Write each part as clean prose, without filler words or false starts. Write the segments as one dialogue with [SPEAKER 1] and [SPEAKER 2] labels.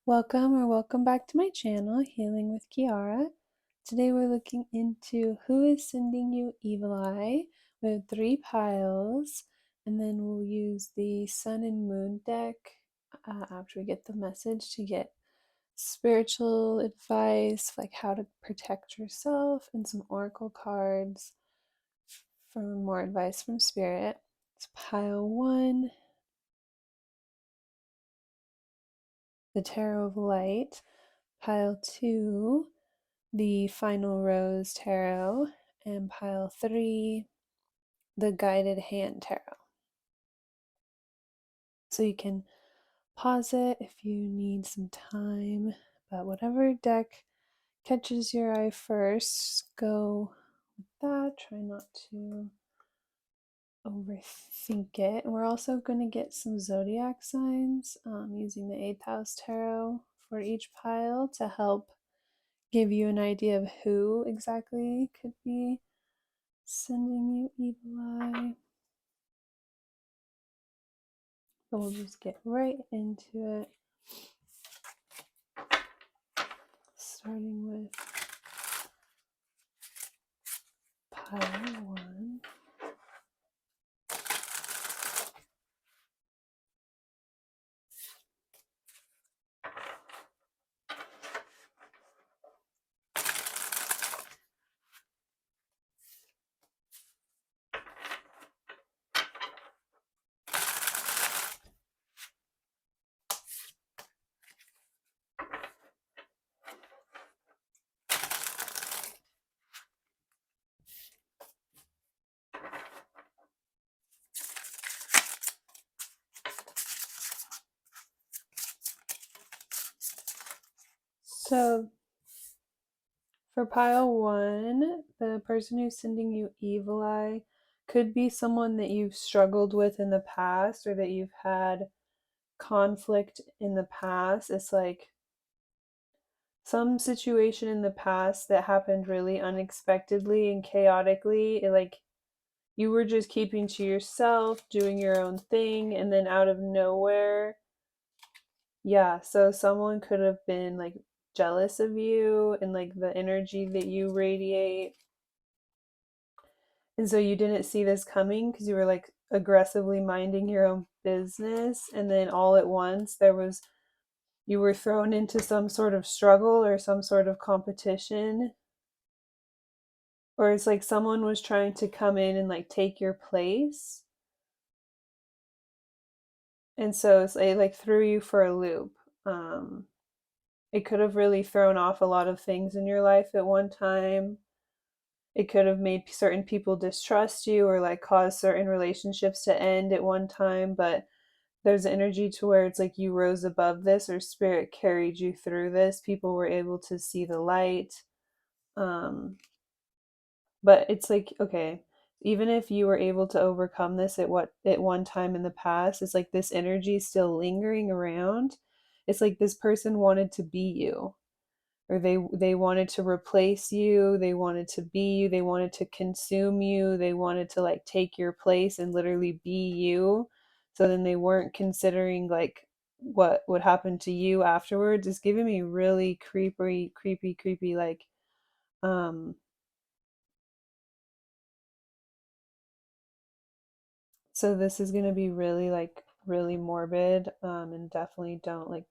[SPEAKER 1] Welcome back to my channel, Healing with Kearra. Today we're looking into who is sending you evil eye. We have 3 piles, and then we'll use the Sun and Moon deck after we get the message to get spiritual advice, like how to protect yourself, and some oracle cards for more advice from Spirit. It's pile 1, the Tarot of Light. Pile 2, the Final Rose Tarot, and pile 3, the Guided Hand Tarot. So you can pause it if you need some time, but whatever deck catches your eye first, go with that. Try not to overthink it. And we're also going to get some zodiac signs using the 8th house tarot for each pile to help give you an idea of who exactly could be sending you evil eye. So we'll just get right into it. Starting with pile 1. So for pile 1, the person who's sending you evil eye could be someone that you've struggled with in the past or that you've had conflict in the past. It's like some situation in the past that happened really unexpectedly and chaotically. You were just keeping to yourself, doing your own thing, and then out of nowhere, yeah, so someone could have been like jealous of you and like the energy that you radiate. And so you didn't see this coming because you were like aggressively minding your own business. And then all at once, you were thrown into some sort of struggle or some sort of competition. Or it's like someone was trying to come in and like take your place. And so it like threw you for a loop. It could have really thrown off a lot of things in your life at one time. It could have made certain people distrust you or like cause certain relationships to end at one time, but there's an energy to where it's like you rose above this or spirit carried you through this. People were able to see the light. But it's like, okay, even if you were able to overcome this at one time in the past, it's like this energy is still lingering around. It's like this person wanted to be you, or they wanted to replace you, they wanted to be you, they wanted to consume you, they wanted to like take your place and literally be you. So then they weren't considering like what would happen to you afterwards. It's giving me really creepy like um so this is going to be really like really morbid, and definitely don't like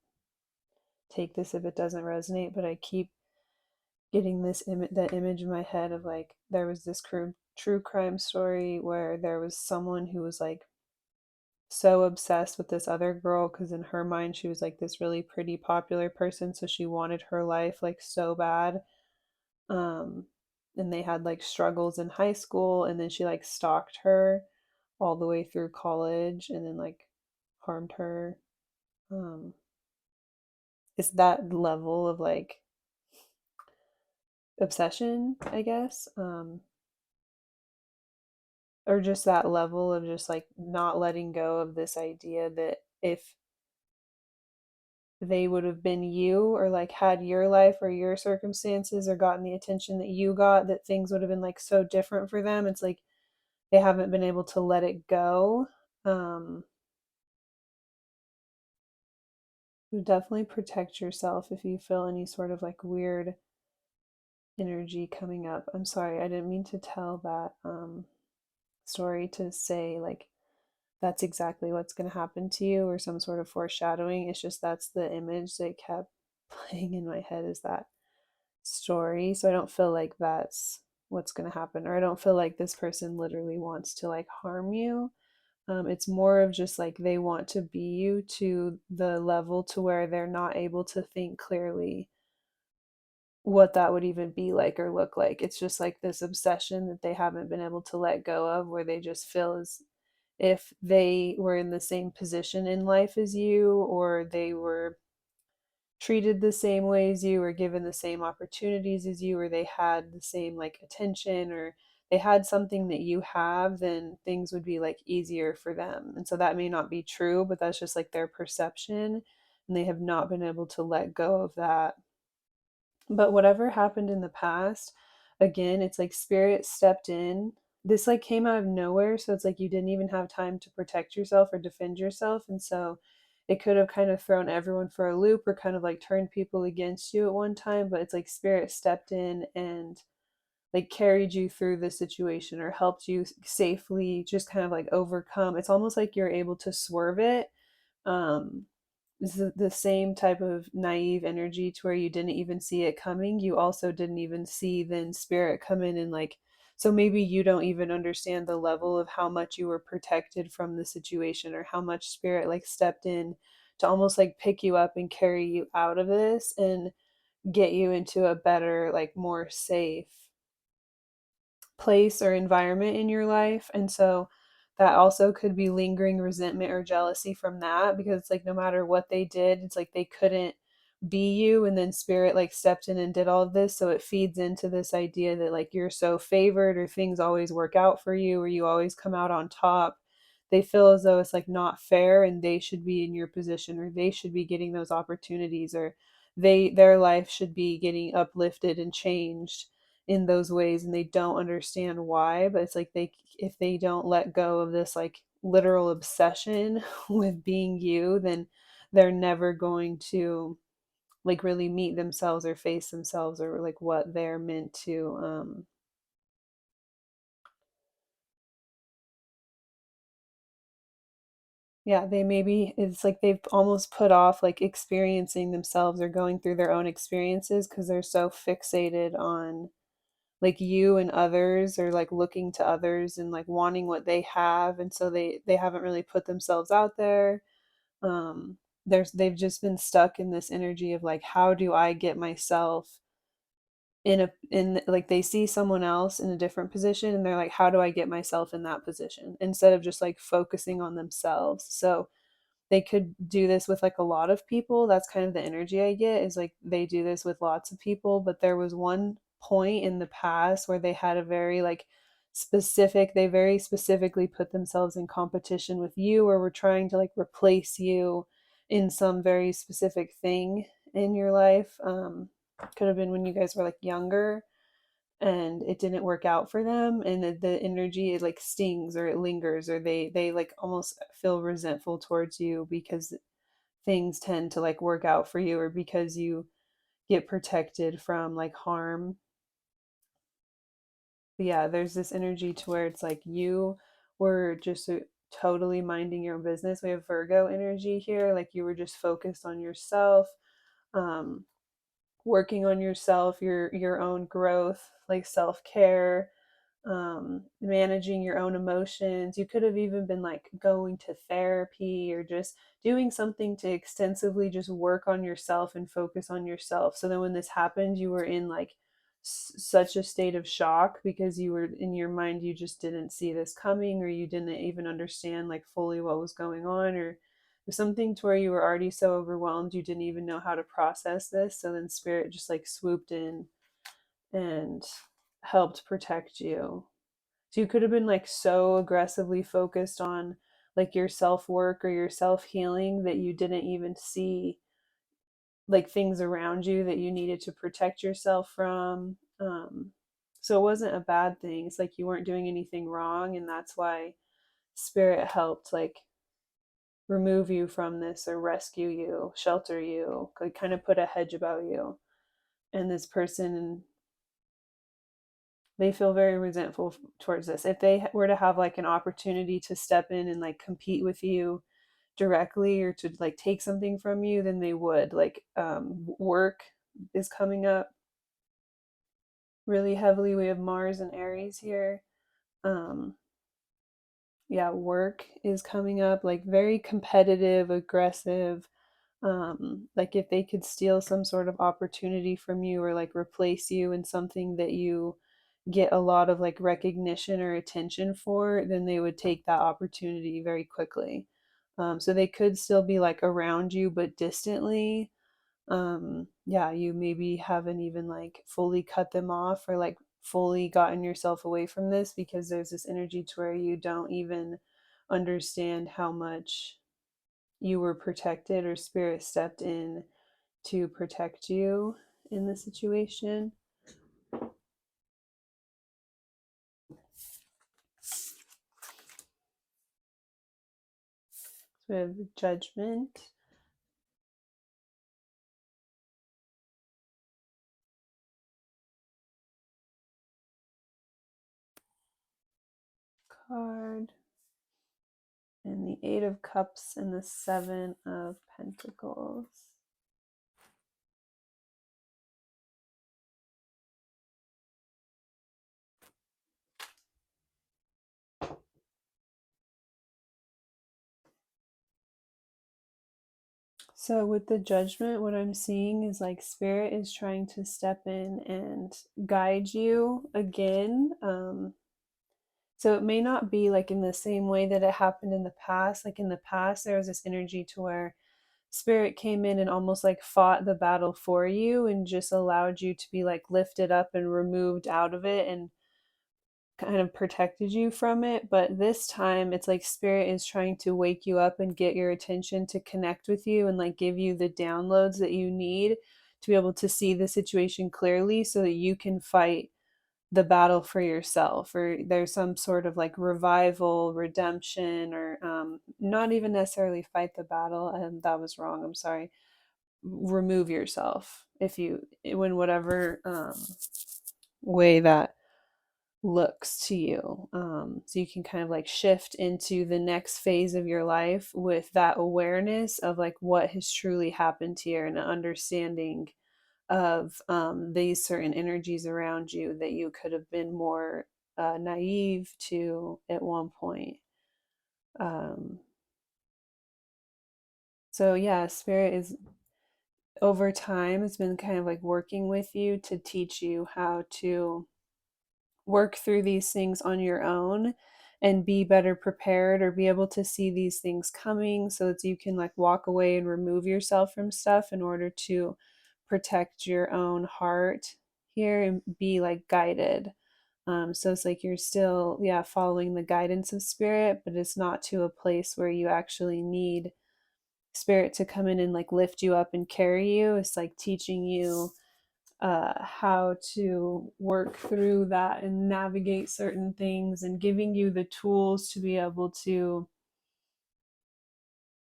[SPEAKER 1] take this if it doesn't resonate, but I keep getting that image in my head of like there was this true crime story where there was someone who was like so obsessed with this other girl because in her mind she was like this really pretty popular person, so she wanted her life like so bad. um and they had like struggles in high school, and then she like stalked her all the way through college and then like harmed her. um it's that level of like obsession, I guess. Or just that level of just like not letting go of this idea that if they would have been you or like had your life or your circumstances or gotten the attention that you got, that things would have been like so different for them. It's like they haven't been able to let it go. um Definitely protect yourself if you feel any sort of like weird energy coming up. I'm sorry, I didn't mean to tell that story to say like that's exactly what's going to happen to you or some sort of foreshadowing. It's just that's the image that kept playing in my head is that story. So I don't feel like that's what's going to happen, or I don't feel like this person literally wants to like harm you. It's more of just like they want to be you to the level to where they're not able to think clearly what that would even be like or look like. It's just like this obsession that they haven't been able to let go of, where they just feel as if they were in the same position in life as you, or they were treated the same way as you, or given the same opportunities as you, or they had the same like attention, or they had something that you have, then things would be like easier for them. And so that may not be true, but that's just like their perception, and they have not been able to let go of that. But whatever happened in the past, again, it's like spirit stepped in. This like came out of nowhere, so it's like you didn't even have time to protect yourself or defend yourself. And so it could have kind of thrown everyone for a loop or kind of like turned people against you at one time, but it's like spirit stepped in and like carried you through the situation or helped you safely just kind of like overcome. It's almost like you're able to swerve it. Um the same type of naive energy to where you didn't even see it coming. You also didn't even see then spirit come in and like, so maybe you don't even understand the level of how much you were protected from the situation, or how much spirit like stepped in to almost like pick you up and carry you out of this and get you into a better, like more safe place or environment in your life. And so that also could be lingering resentment or jealousy from that, because it's like no matter what they did, it's like they couldn't be you, and then spirit like stepped in and did all of this. So it feeds into this idea that like you're so favored, or things always work out for you, or you always come out on top. They feel as though it's like not fair and they should be in your position, or they should be getting those opportunities, or their life should be getting uplifted and changed in those ways, and they don't understand why. But it's like they, if they don't let go of this like literal obsession with being you, then they're never going to like really meet themselves or face themselves, or like what they're meant to yeah, they maybe, it's like they've almost put off like experiencing themselves or going through their own experiences because they're so fixated on like you and others, or like looking to others and like wanting what they have. And so they haven't really put themselves out there. They've just been stuck in this energy of like, how do I get myself in like, they see someone else in a different position and they're like, how do I get myself in that position, instead of just like focusing on themselves. So they could do this with like a lot of people. That's kind of the energy I get, is like they do this with lots of people. But there was one point in the past where they had a very like specific, they very specifically put themselves in competition with you, or were trying to like replace you in some very specific thing in your life. Could have been when you guys were like younger and it didn't work out for them, and the energy, it like stings or it lingers, or they like almost feel resentful towards you because things tend to like work out for you, or because you get protected from like harm. But yeah, there's this energy to where it's like you were just totally minding your own business. We have Virgo energy here, like you were just focused on yourself, um working on yourself, your own growth, like self-care, managing your own emotions. You could have even been like going to therapy, or just doing something to extensively just work on yourself and focus on yourself. So then when this happened, you were in like such a state of shock because you were in your mind, you just didn't see this coming, or you didn't even understand like fully what was going on, or something to where you were already so overwhelmed you didn't even know how to process this. So then spirit just like swooped in and helped protect you. So you could have been like so aggressively focused on like your self work or your self healing that you didn't even see like things around you that you needed to protect yourself from. So it wasn't a bad thing. It's like you weren't doing anything wrong, and that's why spirit helped like remove you from this or rescue you, shelter you, like kind of put a hedge about you. And this person, they feel very resentful towards this. If they were to have like an opportunity to step in and like compete with you directly or to like take something from you, then they would. Like work is coming up really heavily. We have Mars and Aries here. um yeah, work is coming up, like very competitive, aggressive. Like if they could steal some sort of opportunity from you or like replace you in something that you get a lot of like recognition or attention for, then they would take that opportunity very quickly. So they could still be like around you but distantly. Yeah, you maybe haven't even like fully cut them off or like fully gotten yourself away from this, because there's this energy to where you don't even understand how much you were protected or spirit stepped in to protect you in the situation. So we have the Judgment, card, and the Eight of Cups and the Seven of Pentacles. So with the Judgment, what I'm seeing is like spirit is trying to step in and guide you again. So it may not be like in the same way that it happened in the past. Like in the past, there was this energy to where spirit came in and almost like fought the battle for you and just allowed you to be like lifted up and removed out of it and kind of protected you from it. But this time it's like spirit is trying to wake you up and get your attention to connect with you and like give you the downloads that you need to be able to see the situation clearly so that you can fight the battle for yourself, or there's some sort of like revival, redemption, or not even necessarily fight the battle. And that was wrong, I'm sorry. Remove yourself if you, in whatever way that looks to you. So you can kind of like shift into the next phase of your life with that awareness of like what has truly happened here and an understanding of these certain energies around you that you could have been more naive to at one point. Um, so yeah, spirit is over time has been kind of like working with you to teach you how to work through these things on your own and be better prepared or be able to see these things coming so that you can like walk away and remove yourself from stuff in order to protect your own heart here and be like guided. So it's like you're still, yeah, following the guidance of spirit, but it's not to a place where you actually need spirit to come in and like lift you up and carry you. It's like teaching you how to work through that and navigate certain things and giving you the tools to be able to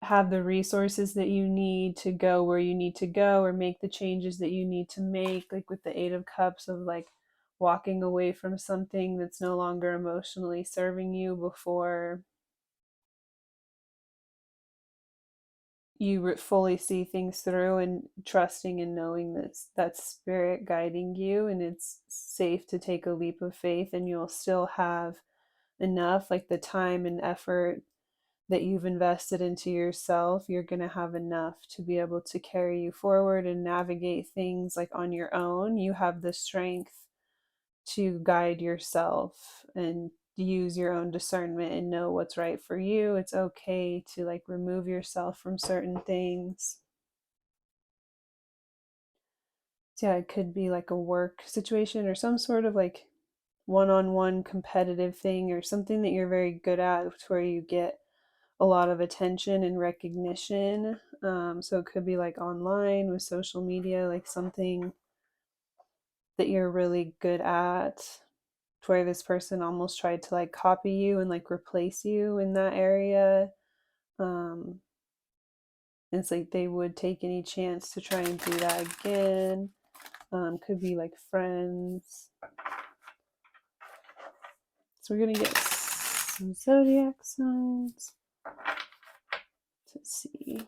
[SPEAKER 1] have the resources that you need to go where you need to go or make the changes that you need to make, like with the Eight of Cups of like walking away from something that's no longer emotionally serving you before you fully see things through, and trusting and knowing that that's spirit guiding you and it's safe to take a leap of faith, and you'll still have enough, like the time and effort that you've invested into yourself, you're going to have enough to be able to carry you forward and navigate things like on your own. You have the strength to guide yourself and use your own discernment and know what's right for you. It's okay to like remove yourself from certain things. So yeah, it could be like a work situation or some sort of like one-on-one competitive thing or something that you're very good at where you get a lot of attention and recognition. So it could be like online with social media, like something that you're really good at, to where this person almost tried to like copy you and like replace you in that area. And it's like they would take any chance to try and do that again. Could be like friends. So we're going to get some zodiac signs to see.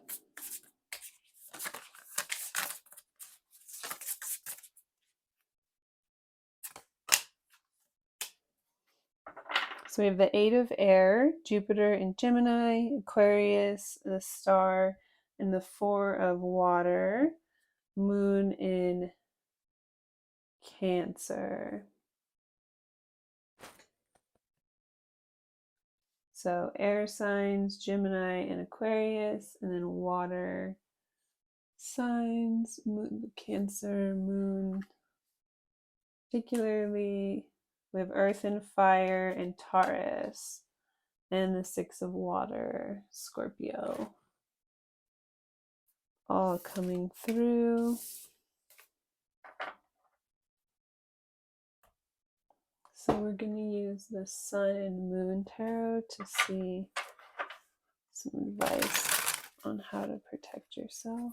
[SPEAKER 1] So we have the 8 of air, Jupiter in Gemini, Aquarius, the star, and the 4 of water, moon in Cancer. So air signs, Gemini and Aquarius, and then water signs, moon, Cancer, moon. Particularly, we have earth and fire and Taurus, and the 6 of water, Scorpio. All coming through. So we're going to use the Sun and Moon Tarot to see some advice on how to protect yourself.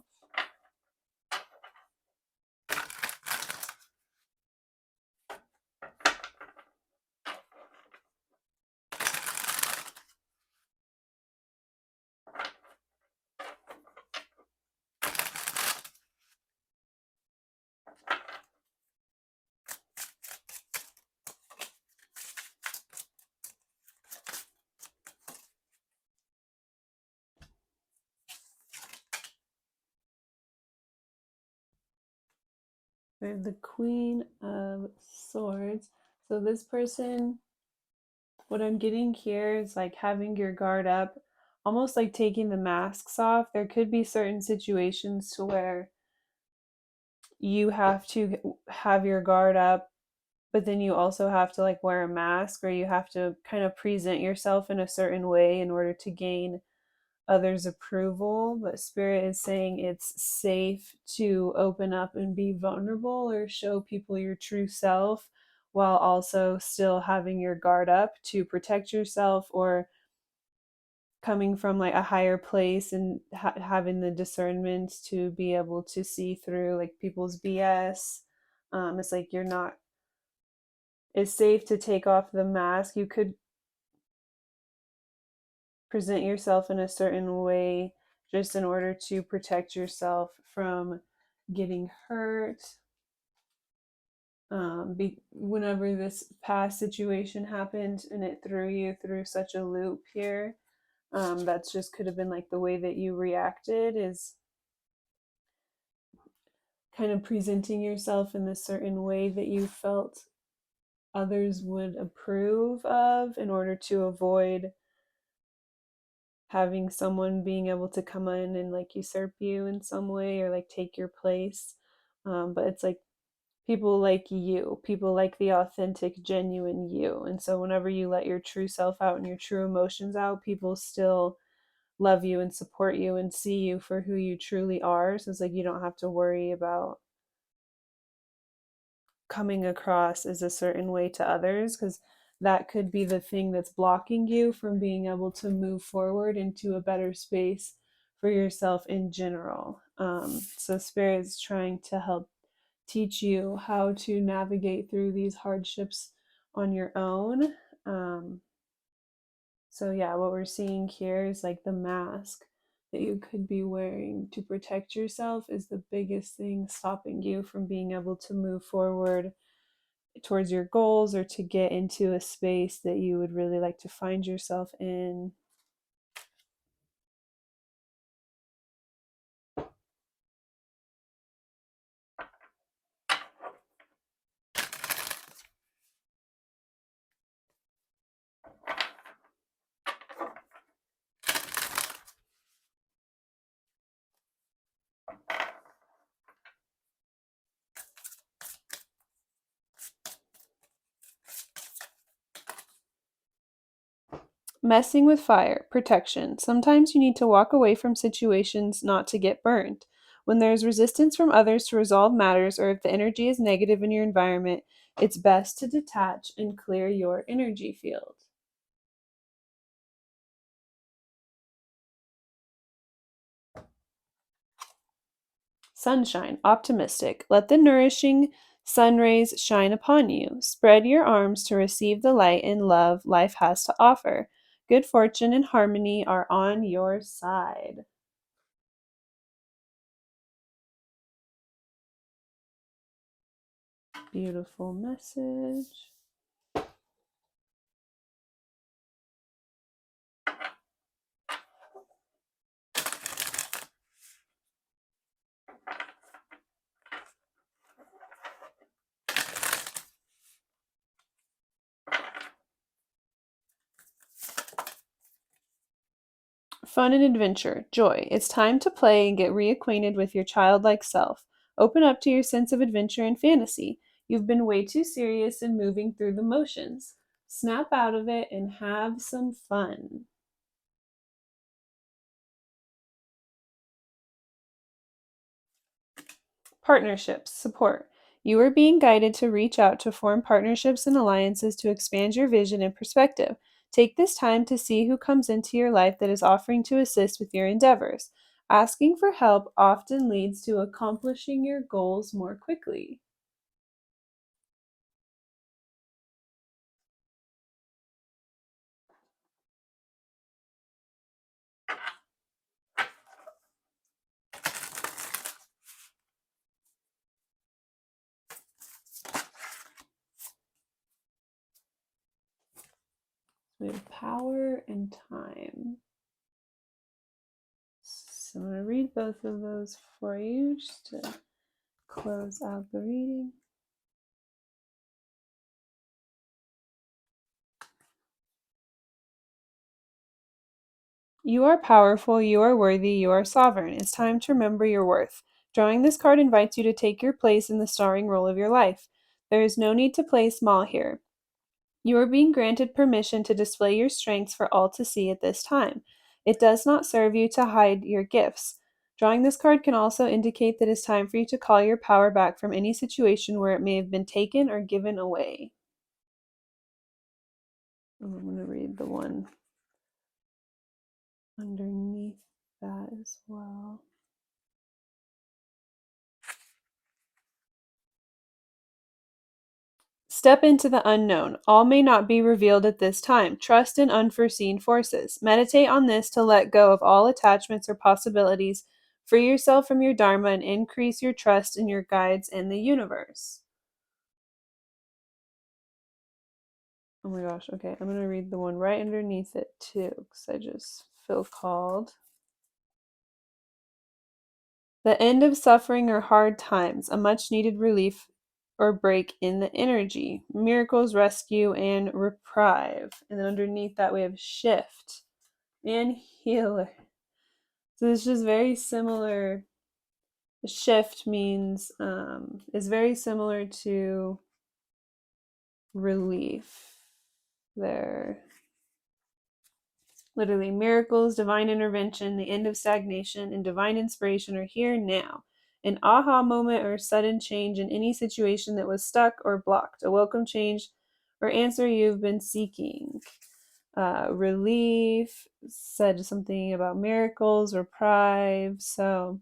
[SPEAKER 1] We have the Queen of Swords. So this person, what I'm getting here is like having your guard up, almost like taking the masks off. There could be certain situations to where you have to have your guard up, but then you also have to like wear a mask, or you have to kind of present yourself in a certain way in order to gain others' approval. But Spirit is saying it's safe to open up and be vulnerable or show people your true self while also still having your guard up to protect yourself, or coming from like a higher place and having the discernment to be able to see through like people's BS. It's like you're not, it's safe to take off the mask. You could present yourself in a certain way just in order to protect yourself from getting hurt. Whenever this past situation happened and it threw you through such a loop here, that's just could have been like the way that you reacted, is kind of presenting yourself in a certain way that you felt others would approve of in order to avoid having someone being able to come in and like usurp you in some way or like take your place. But it's like people like you, people like the authentic, genuine you. And so whenever you let your true self out and your true emotions out, people still love you and support you and see you for who you truly are. So it's like you don't have to worry about coming across as a certain way to others, because that could be the thing that's blocking you from being able to move forward into a better space for yourself in general. So Spirit is trying to help teach you how to navigate through these hardships on your own. So yeah, what we're seeing here is like the mask that you could be wearing to protect yourself is the biggest thing stopping you from being able to move forward towards your goals or to get into a space that you would really like to find yourself in. Messing with fire, protection. Sometimes you need to walk away from situations not to get burned. When there is resistance from others to resolve matters, or if the energy is negative in your environment, it's best to detach and clear your energy field. Sunshine, optimistic. Let the nourishing sun rays shine upon you. Spread your arms to receive the light and love life has to offer. Good fortune and harmony are on your side. Beautiful message. Fun and adventure, joy. It's time to play and get reacquainted with your childlike self. Open up to your sense of adventure and fantasy. You've been way too serious and moving through the motions. Snap out of it and have some fun. Partnerships, support. You are being guided to reach out to form partnerships and alliances to expand your vision and perspective. Take this time to see who comes into your life that is offering to assist with your endeavors. Asking for help often leads to accomplishing your goals more quickly. We have power and time. So I'm going to read both of those for you just to close out the reading. You are powerful, you are worthy, you are sovereign. It's time to remember your worth. Drawing this card invites you to take your place in the starring role of your life. There is no need to play small here. You are being granted permission to display your strengths for all to see at this time. It does not serve you to hide your gifts. Drawing this card can also indicate that it's time for you to call your power back from any situation where it may have been taken or given away. I'm going to read the one underneath that as well. Step into the unknown. All may not be revealed at this time. Trust in unforeseen forces. Meditate on this to let go of all attachments or possibilities. Free yourself from your dharma and increase your trust in your guides and the universe. Oh my gosh, okay. I'm going to read the one right underneath it too because I just feel called. The end of suffering or hard times, a much needed relief or break in the energy. Miracles, rescue, and reprieve. And then underneath that, we have shift and healer. So it's just very similar. Shift means, is very similar to relief. There. Literally, miracles, divine intervention, the end of stagnation, and divine inspiration are here now. An aha moment or sudden change in any situation that was stuck or blocked. A welcome change or answer you've been seeking. Relief, said something about miracles, reprieve. So,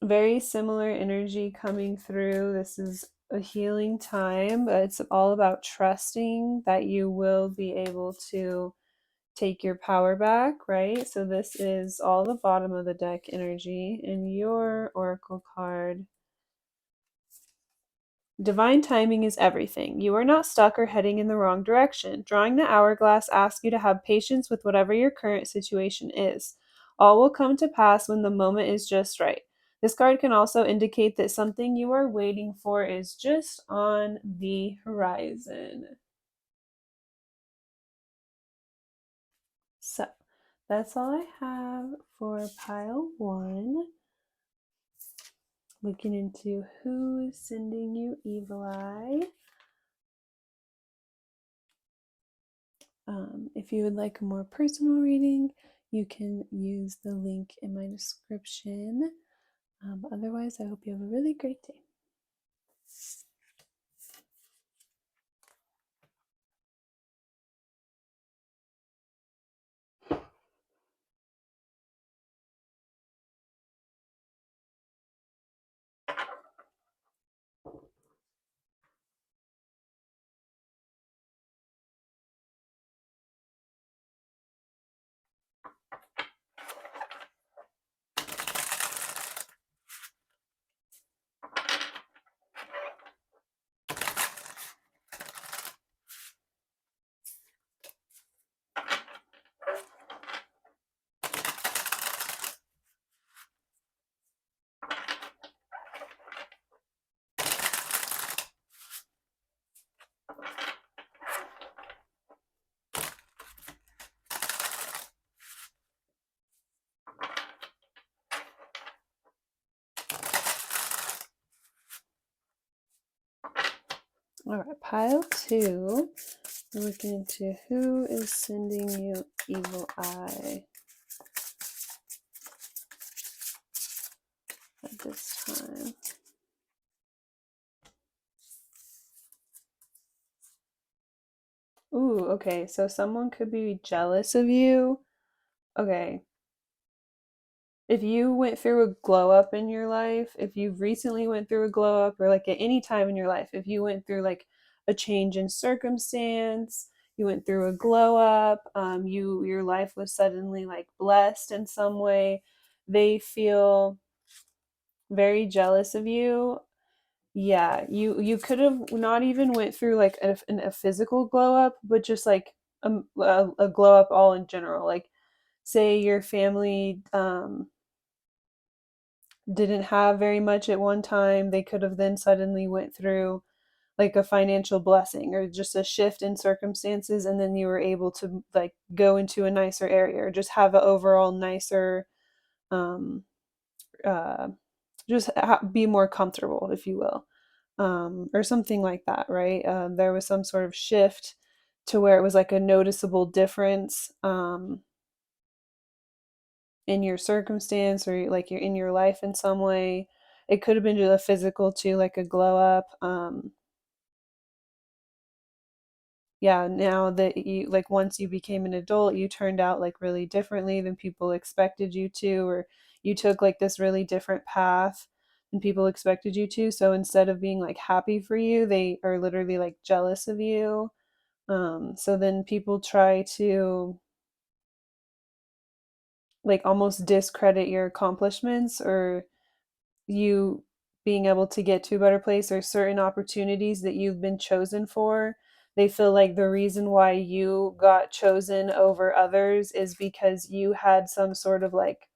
[SPEAKER 1] very similar energy coming through. This is a healing time, but it's all about trusting that you will be able to take your power back, right? So this is all the bottom of the deck energy, and your oracle card. Divine timing is everything. You are not stuck or heading in the wrong direction. Drawing the hourglass asks you to have patience with whatever your current situation is. All will come to pass when the moment is just right. This card can also indicate that something you are waiting for is just on the horizon. So, that's all I have for pile one. Looking into who is sending you evil eye. If you would like a more personal reading, you can use the link in my description. Otherwise, I hope you have a really great day. All right, pile two. We're looking into who is sending you evil eye at this time. Ooh, okay, so someone could be jealous of you. Okay, if you went through a glow up in your life, if you recently went through a glow up, or like at any time in your life, if you went through like a change in circumstance, you went through a glow up, your life was suddenly like blessed in some way, they feel very jealous of you. Yeah, you could have not even went through like a physical glow up, but just like a glow up all in general. Like say your family didn't have very much at one time, they could have then suddenly went through like a financial blessing or just a shift in circumstances, and then you were able to like go into a nicer area or just have an overall nicer um uh be more comfortable, if you will, or something like that, right? There was some sort of shift to where it was like a noticeable difference in your circumstance, or like you're in your life in some way. It could have been just a physical too, like a glow up. Yeah, now that you like once you became an adult, you turned out like really differently than people expected you to, or you took like this really different path than people expected you to. So instead of being like happy for you, they are literally like jealous of you. So then people try to like almost discredit your accomplishments or you being able to get to a better place or certain opportunities that you've been chosen for. They feel like the reason why you got chosen over others is because you had some sort of like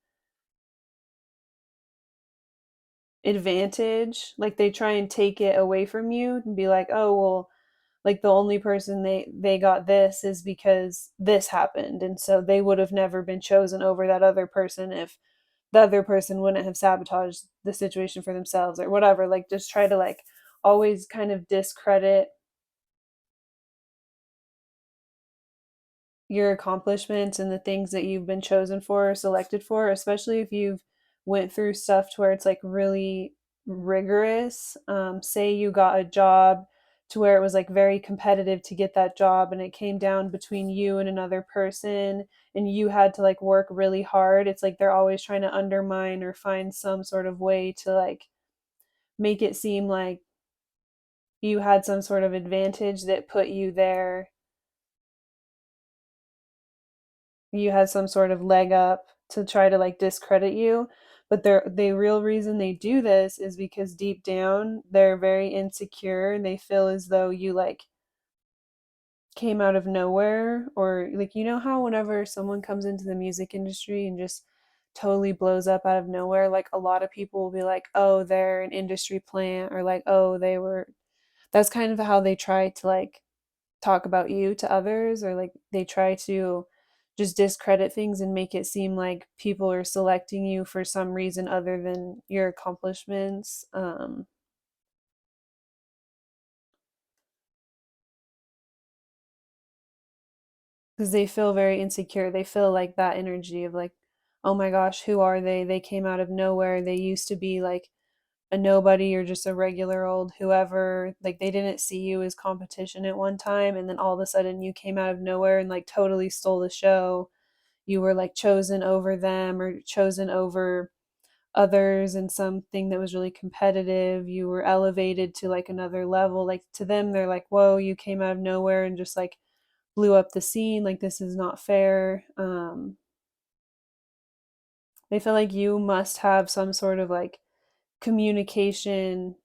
[SPEAKER 1] advantage. Like they try and take it away from you and be like, oh, well, like the only person they got this is because this happened, and so they would have never been chosen over that other person if the other person wouldn't have sabotaged the situation for themselves or whatever. Like just try to like always kind of discredit your accomplishments and the things that you've been chosen for or selected for, especially if you've went through stuff to where it's like really rigorous. Say you got a job to where it was like very competitive to get that job, and it came down between you and another person, and you had to like work really hard. It's like they're always trying to undermine or find some sort of way to like make it seem like you had some sort of advantage that put you there, you had some sort of leg up to try to like discredit you. But the real reason they do this is because deep down they're very insecure and they feel as though you like came out of nowhere, or like you know how whenever someone comes into the music industry and just totally blows up out of nowhere, like a lot of people will be like, oh, they're an industry plant, or like, oh, they were, that's kind of how they try to like talk about you to others, or like they try to just discredit things and make it seem like people are selecting you for some reason other than your accomplishments. Because they feel very insecure. They feel like that energy of like, oh my gosh, who are they? They came out of nowhere. They used to be like a nobody or just a regular old whoever. Like they didn't see you as competition at one time, and then all of a sudden you came out of nowhere and like totally stole the show. You were like chosen over them or chosen over others in something that was really competitive. You were elevated to like another level. Like to them, they're like, whoa, you came out of nowhere and just like blew up the scene. Like this is not fair. They feel like you must have some sort of like communication.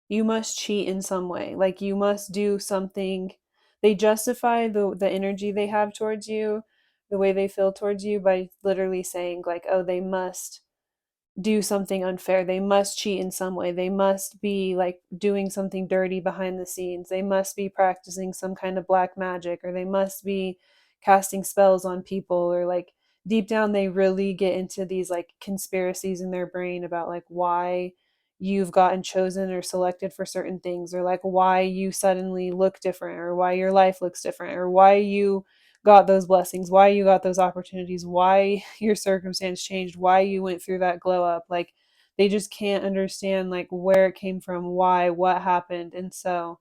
[SPEAKER 1] You must cheat in some way. Like you must do something. They justify the energy they have towards you, the way they feel towards you, by literally saying like, oh, they must do something unfair. They must cheat in some way. They must be like doing something dirty behind the scenes. They must be practicing some kind of black magic, or they must be casting spells on people, or like deep down they really get into these like conspiracies in their brain about like why you've gotten chosen or selected for certain things, or like why you suddenly look different, or why your life looks different, or why you got those blessings, why you got those opportunities, why your circumstance changed, why you went through that glow up. Like they just can't understand like where it came from, why, what happened. And so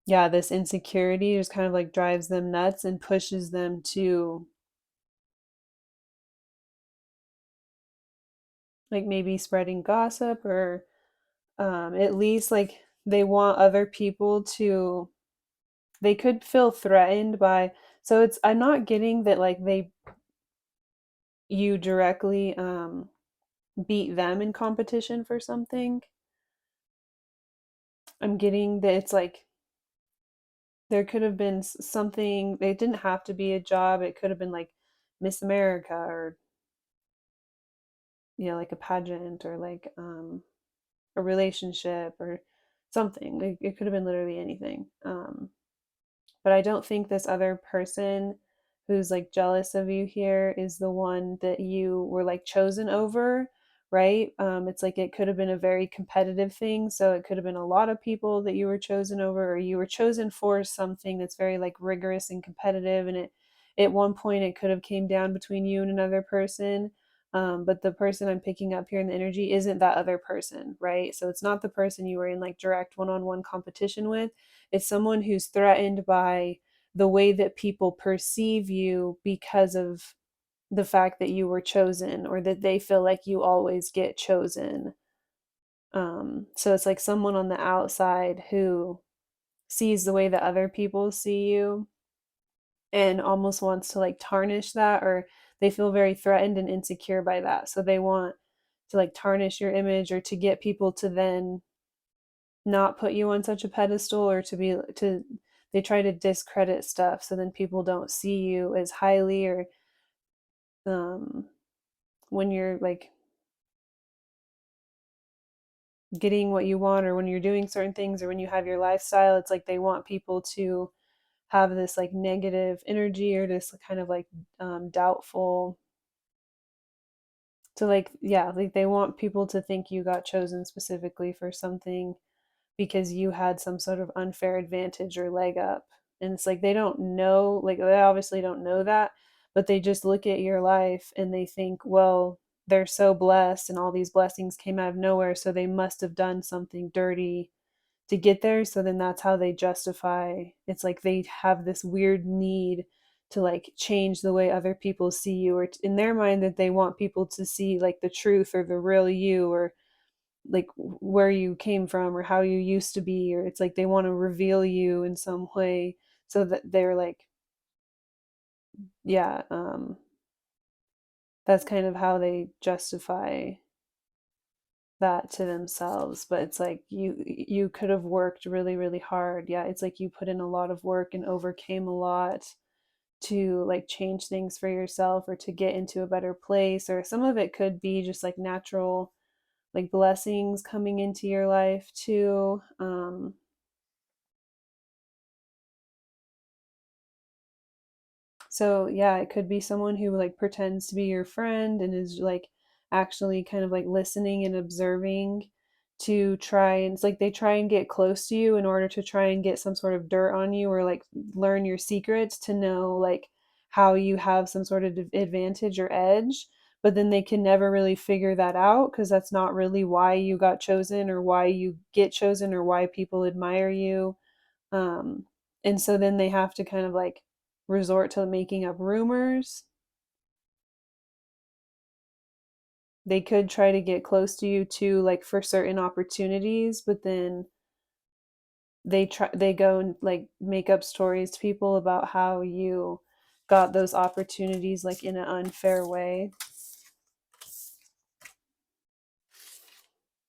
[SPEAKER 1] yeah, this insecurity just kind of like drives them nuts and pushes them to like maybe spreading gossip, or at least like they want other people to, they could feel threatened by, so it's, I'm not getting that like they, you directly beat them in competition for something. I'm getting that it's like there could have been something, it didn't have to be a job, it could have been like Miss America, or you know, like a pageant, or like a relationship or something. Like it could have been literally anything. But I don't think this other person who's like jealous of you here is the one that you were like chosen over, right? It's like it could have been a very competitive thing. So it could have been a lot of people that you were chosen over, or you were chosen for something that's very like rigorous and competitive. And it, at one point, it could have came down between you and another person. But the person I'm picking up here in the energy isn't that other person, right? So it's not the person you were in like direct one-on-one competition with. It's someone who's threatened by the way that people perceive you because of the fact that you were chosen, or that they feel like you always get chosen. So it's like someone on the outside who sees the way that other people see you and almost wants to like tarnish that, or they feel very threatened and insecure by that. So they want to like tarnish your image, or to get people to then not put you on such a pedestal, or to be to, they try to discredit stuff so then people don't see you as highly, or um when you're like getting what you want, or when you're doing certain things, or when you have your lifestyle, it's like they want people to have this like negative energy, or this kind of like doubtful, to like, yeah, like they want people to think you got chosen specifically for something because you had some sort of unfair advantage or leg up. And it's like they don't know, like they obviously don't know that, but they just look at your life and they think, well, they're so blessed and all these blessings came out of nowhere, so they must have done something dirty to get there. So then that's how they justify. It's like they have this weird need to like change the way other people see you, or in their mind that they want people to see like the truth or the real you, or like where you came from or how you used to be, or it's like they want to reveal you in some way, so that they're like, yeah, that's kind of how they justify that to themselves. But it's like you could have worked really really hard. Yeah, it's like you put in a lot of work and overcame a lot to like change things for yourself, or to get into a better place, or some of it could be just like natural like blessings coming into your life too. So yeah, it could be someone who like pretends to be your friend and is like actually kind of like listening and observing, to try, and it's like they try and get close to you in order to try and get some sort of dirt on you, or like learn your secrets, to know like how you have some sort of advantage or edge. But then they can never really figure that out, because that's not really why you got chosen, or why you get chosen, or why people admire you. um, and so then they have to kind of like resort to making up rumors. They could try to get close to you too, like for certain opportunities, but then they go and like make up stories to people about how you got those opportunities like in an unfair way.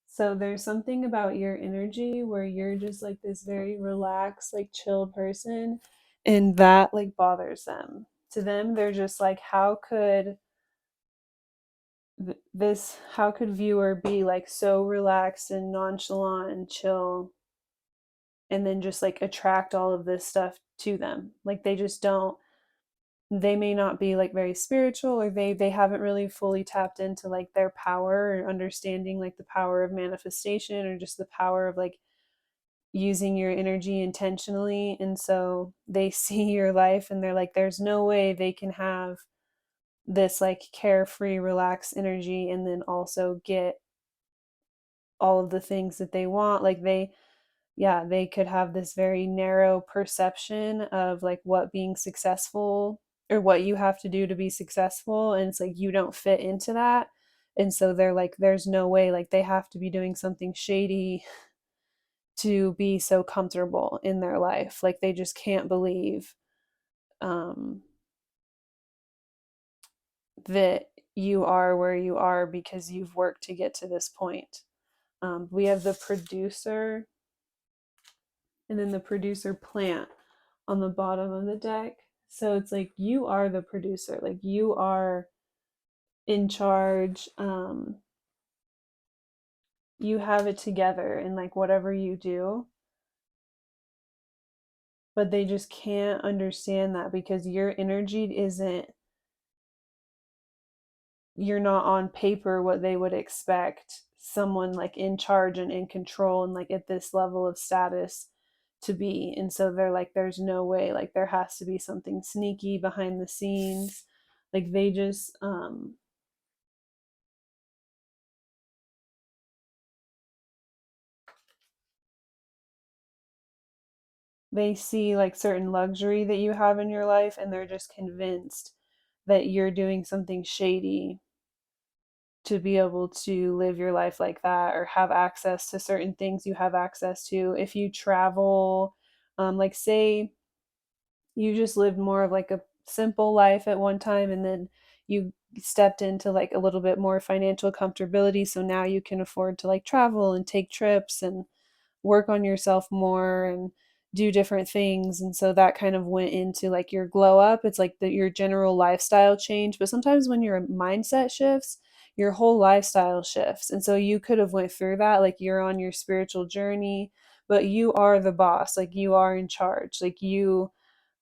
[SPEAKER 1] So there's something about your energy where you're just like this very relaxed, like chill person, and that like bothers them. To them, they're just like, how could this, how could viewer be like so relaxed and nonchalant and chill, and then just like attract all of this stuff to them? Like they just don't. they may not be like very spiritual, or they haven't really fully tapped into like their power or understanding like the power of manifestation or just the power of like using your energy intentionally. And so they see your life and they're like, there's no way they can have this like carefree, relaxed energy and then also get all of the things that they want. Like they could have this very narrow perception of like what being successful or what you have to do to be successful. And it's like you don't fit into that. And so they're like, there's no way, like they have to be doing something shady to be so comfortable in their life. Like they just can't believe um, that you are where you are because you've worked to get to this point. We have the producer and then the producer plant on the bottom of the deck. So it's like you are the producer, like you are in charge. You have it together in like whatever you do, but they just can't understand that because your energy isn't, you're not on paper what they would expect someone like in charge and in control and like at this level of status to be. And so they're like, there's no way, like there has to be something sneaky behind the scenes. Like they just they see like certain luxury that you have in your life and they're just convinced that you're doing something shady to be able to live your life like that or have access to certain things you have access to. If you travel, like say you just lived more of like a simple life at one time and then you stepped into like a little bit more financial comfortability, so now you can afford to like travel and take trips and work on yourself more and do different things. And so that kind of went into like your glow up. It's like your general lifestyle change, but sometimes when your mindset shifts, your whole lifestyle shifts. And so you could have went through that, like you're on your spiritual journey, but you are the boss, like you are in charge, like you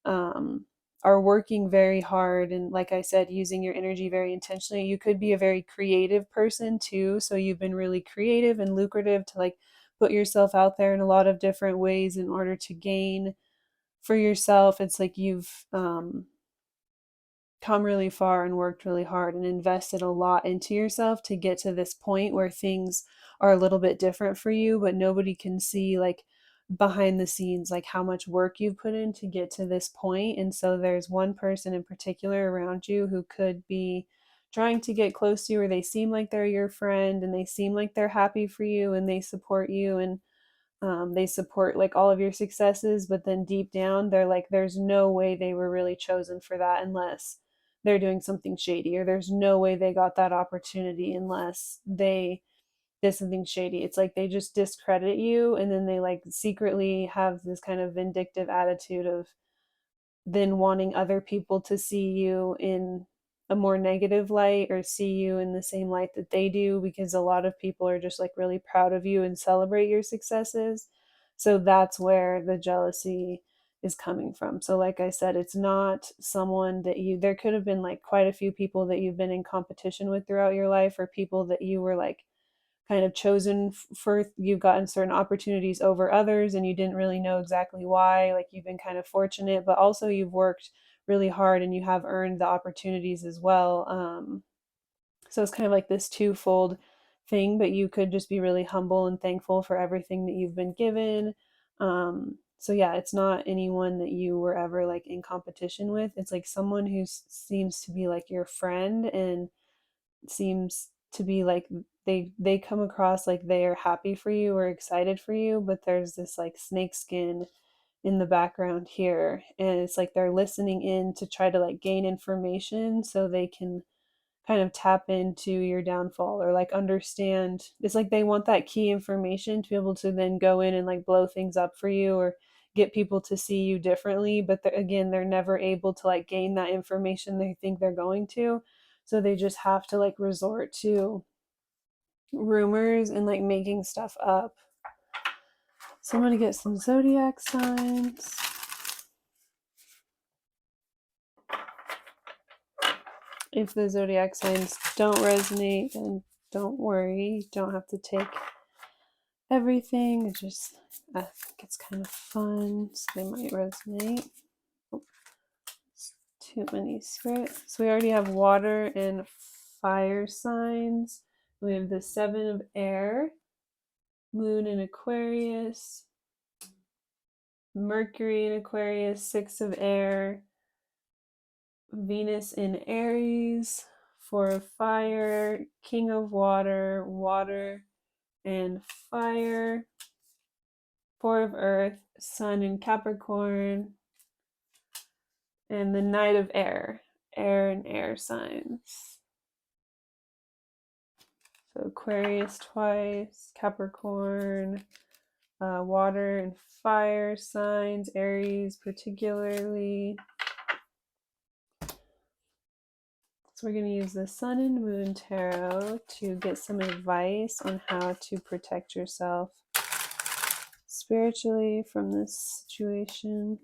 [SPEAKER 1] um, are working very hard and like I said, using your energy very intentionally. You could be a very creative person too, so you've been really creative and lucrative to like put yourself out there in a lot of different ways in order to gain for yourself. It's like you've come really far and worked really hard and invested a lot into yourself to get to this point where things are a little bit different for you, but nobody can see like behind the scenes like how much work you've put in to get to this point. And so there's one person in particular around you who could be trying to get close to you, or they seem like they're your friend and they seem like they're happy for you and they support you and they support like all of your successes, but then deep down they're like, there's no way they were really chosen for that unless they're doing something shady, or there's no way they got that opportunity unless they did something shady. It's like they just discredit you and then they like secretly have this kind of vindictive attitude of than wanting other people to see you in a more negative light or see you in the same light that they do, because a lot of people are just like really proud of you and celebrate your successes. So that's where the jealousy is coming from. So like I said, it's not someone that you, there could have been like quite a few people that you've been in competition with throughout your life, or people that you were like kind of chosen for, you've gotten certain opportunities over others and you didn't really know exactly why, like you've been kind of fortunate, but also you've worked really hard and you have earned the opportunities as well. So it's kind of like this twofold thing, but you could just be really humble and thankful for everything that you've been given. So yeah, it's not anyone that you were ever like in competition with. It's like someone who seems to be like your friend and seems to be like they come across like they are happy for you or excited for you, but there's this like snake skin in the background here, and it's like they're listening in to try to like gain information so they can kind of tap into your downfall or like understand. It's like they want that key information to be able to then go in and like blow things up for you or get people to see you differently, but again, they're never able to like gain that information they think they're going to, so they just have to like resort to rumors and like making stuff up. So I'm gonna get some zodiac signs. If the zodiac signs don't resonate, then don't worry. You don't have to take everything. It just, I think it's kind of fun, so they might resonate. Oh, it's too many spirits. So we already have water and fire signs. We have the 7 of air, moon in Aquarius, Mercury in Aquarius, 6 of air, Venus in Aries, 4 of fire, king of water, water and fire, 4 of earth, sun in Capricorn, and the knight of air, air and air signs. So Aquarius twice, Capricorn, water and fire signs, Aries particularly. So we're going to use the Sun and Moon Tarot to get some advice on how to protect yourself spiritually from this situation.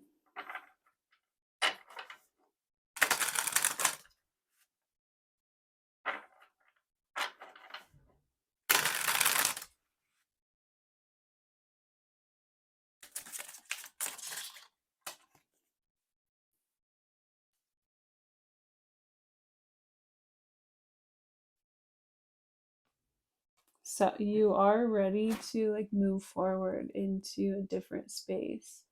[SPEAKER 1] So you are ready to like move forward into a different space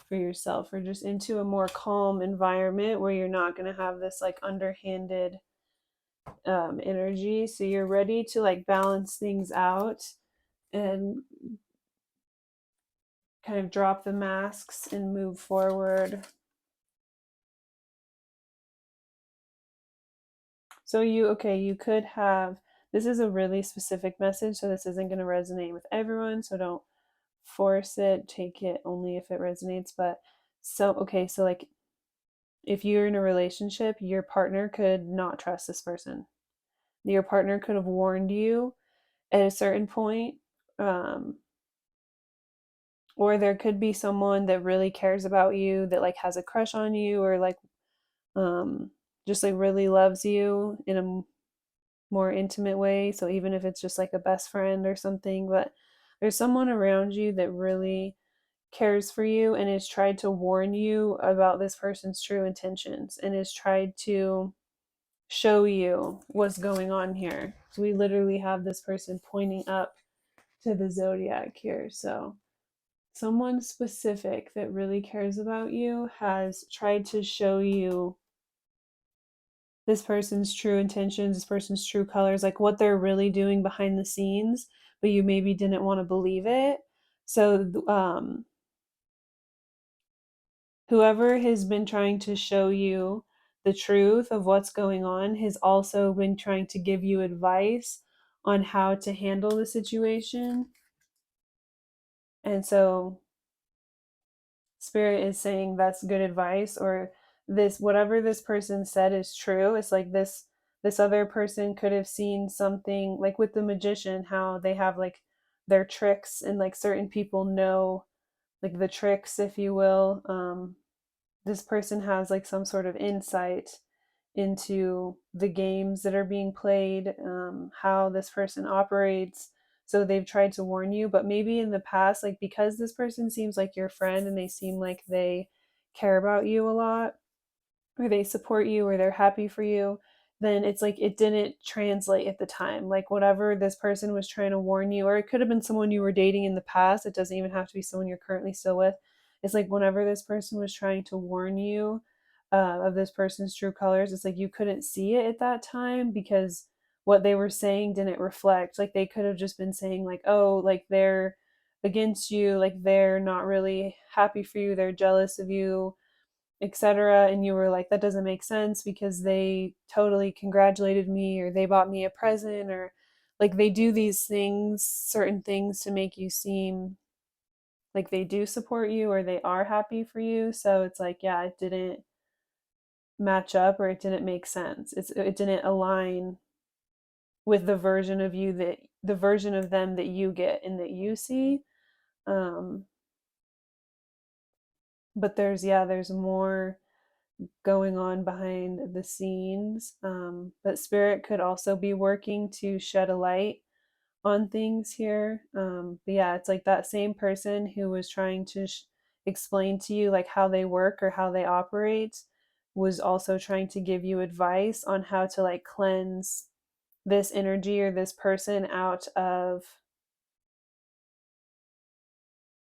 [SPEAKER 1] for yourself, or just into a more calm environment where you're not going to have this like underhanded energy. So you're ready to like balance things out and kind of drop the masks and move forward. So you could have, this is a really specific message, so this isn't going to resonate with everyone, so don't force it, take it only if it resonates. But so like if you're in a relationship, your partner could not trust this person. Your partner could have warned you at a certain point, or there could be someone that really cares about you, that like has a crush on you, or like just like really loves you in a more intimate way. So even if it's just like a best friend or something, but there's someone around you that really cares for you and has tried to warn you about this person's true intentions and has tried to show you what's going on here. So we literally have this person pointing up to the zodiac here. So someone specific that really cares about you has tried to show you this person's true intentions, this person's true colors, like what they're really doing behind the scenes, but you maybe didn't want to believe it. So whoever has been trying to show you the truth of what's going on has also been trying to give you advice on how to handle the situation. And so Spirit is saying that's good advice, or this, whatever this person said is true. It's like this other person could have seen something, like with the magician, how they have like their tricks, and like certain people know like the tricks, if you will. This person has like some sort of insight into the games that are being played, how this person operates. So they've tried to warn you, but maybe in the past, like because this person seems like your friend and they seem like they care about you a lot, or they support you, or they're happy for you, then it's like it didn't translate at the time. Like whatever this person was trying to warn you, or it could have been someone you were dating in the past, it doesn't even have to be someone you're currently still with. It's like whenever this person was trying to warn you of this person's true colors, it's like you couldn't see it at that time because what they were saying didn't reflect. Like they could have just been saying like, oh, like they're against you, like they're not really happy for you, they're jealous of you, etc. And you were like, that doesn't make sense because they totally congratulated me, or they bought me a present, or like they do these things, certain things, to make you seem like they do support you or they are happy for you. So it's like, yeah, it didn't match up, or it didn't make sense. It didn't align with the version of you, that the version of them that you get and that you see. um but there's more going on behind the scenes. But spirit could also be working to shed a light on things here. But yeah, it's like that same person who was trying to explain to you like how they work or how they operate was also trying to give you advice on how to like cleanse this energy or this person out of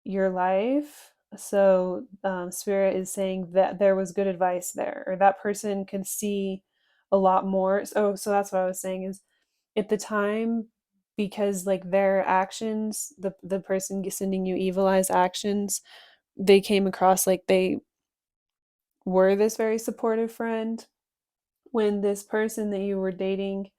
[SPEAKER 1] your life. So spirit is saying that there was good advice there, or that person could see a lot more. So that's what I was saying is at the time, because like their actions, the person sending you evil eyes actions, they came across like they were this very supportive friend. When this person that you were dating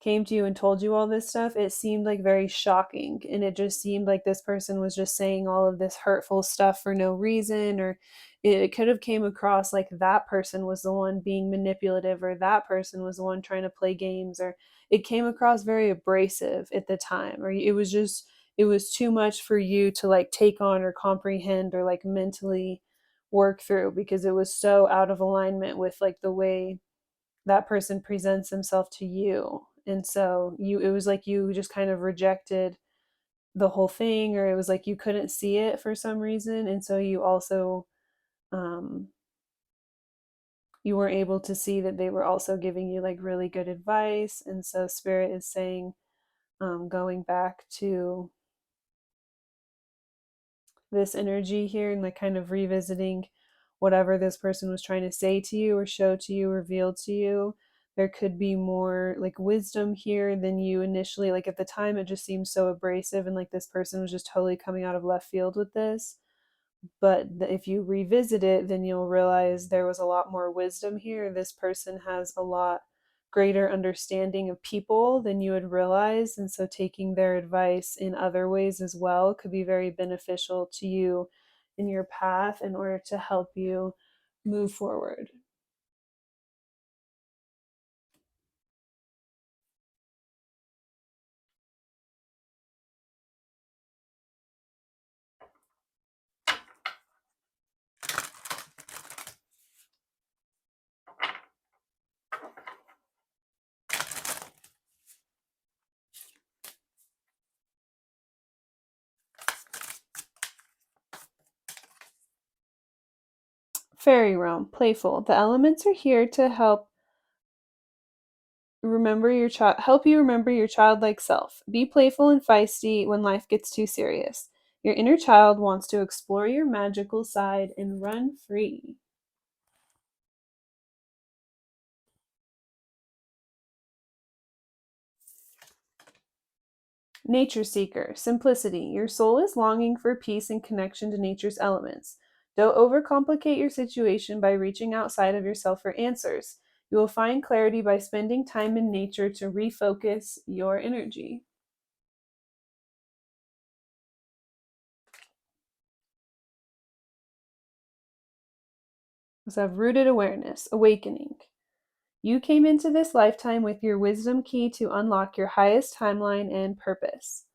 [SPEAKER 1] came to you and told you all this stuff, it seemed like very shocking. And it just seemed like this person was just saying all of this hurtful stuff for no reason, or it could have came across like that person was the one being manipulative, or that person was the one trying to play games, or it came across very abrasive at the time, or it was too much for you to like take on or comprehend or like mentally work through because it was so out of alignment with like the way that person presents himself to you. And so it was like you just kind of rejected the whole thing, or it was like you couldn't see it for some reason. And so you also, um, you weren't able to see that they were also giving you like really good advice. And so spirit is saying, going back to this energy here and like kind of revisiting whatever this person was trying to say to you or show to you, reveal to you. There could be more like wisdom here than you initially, like at the time it just seemed so abrasive and like this person was just totally coming out of left field with this. But if you revisit it, then you'll realize there was a lot more wisdom here. This person has a lot greater understanding of people than you would realize. And so taking their advice in other ways as well could be very beneficial to you in your path in order to help you move forward. Fairy realm, playful. The elements are here to help you remember your childlike self. Be playful and feisty when life gets too serious. Your inner child wants to explore your magical side and run free. Nature seeker, simplicity. Your soul is longing for peace and connection to nature's elements. Don't overcomplicate your situation by reaching outside of yourself for answers. You will find clarity by spending time in nature to refocus your energy. So have rooted awareness, awakening. You came into this lifetime with your wisdom key to unlock your highest timeline and purpose.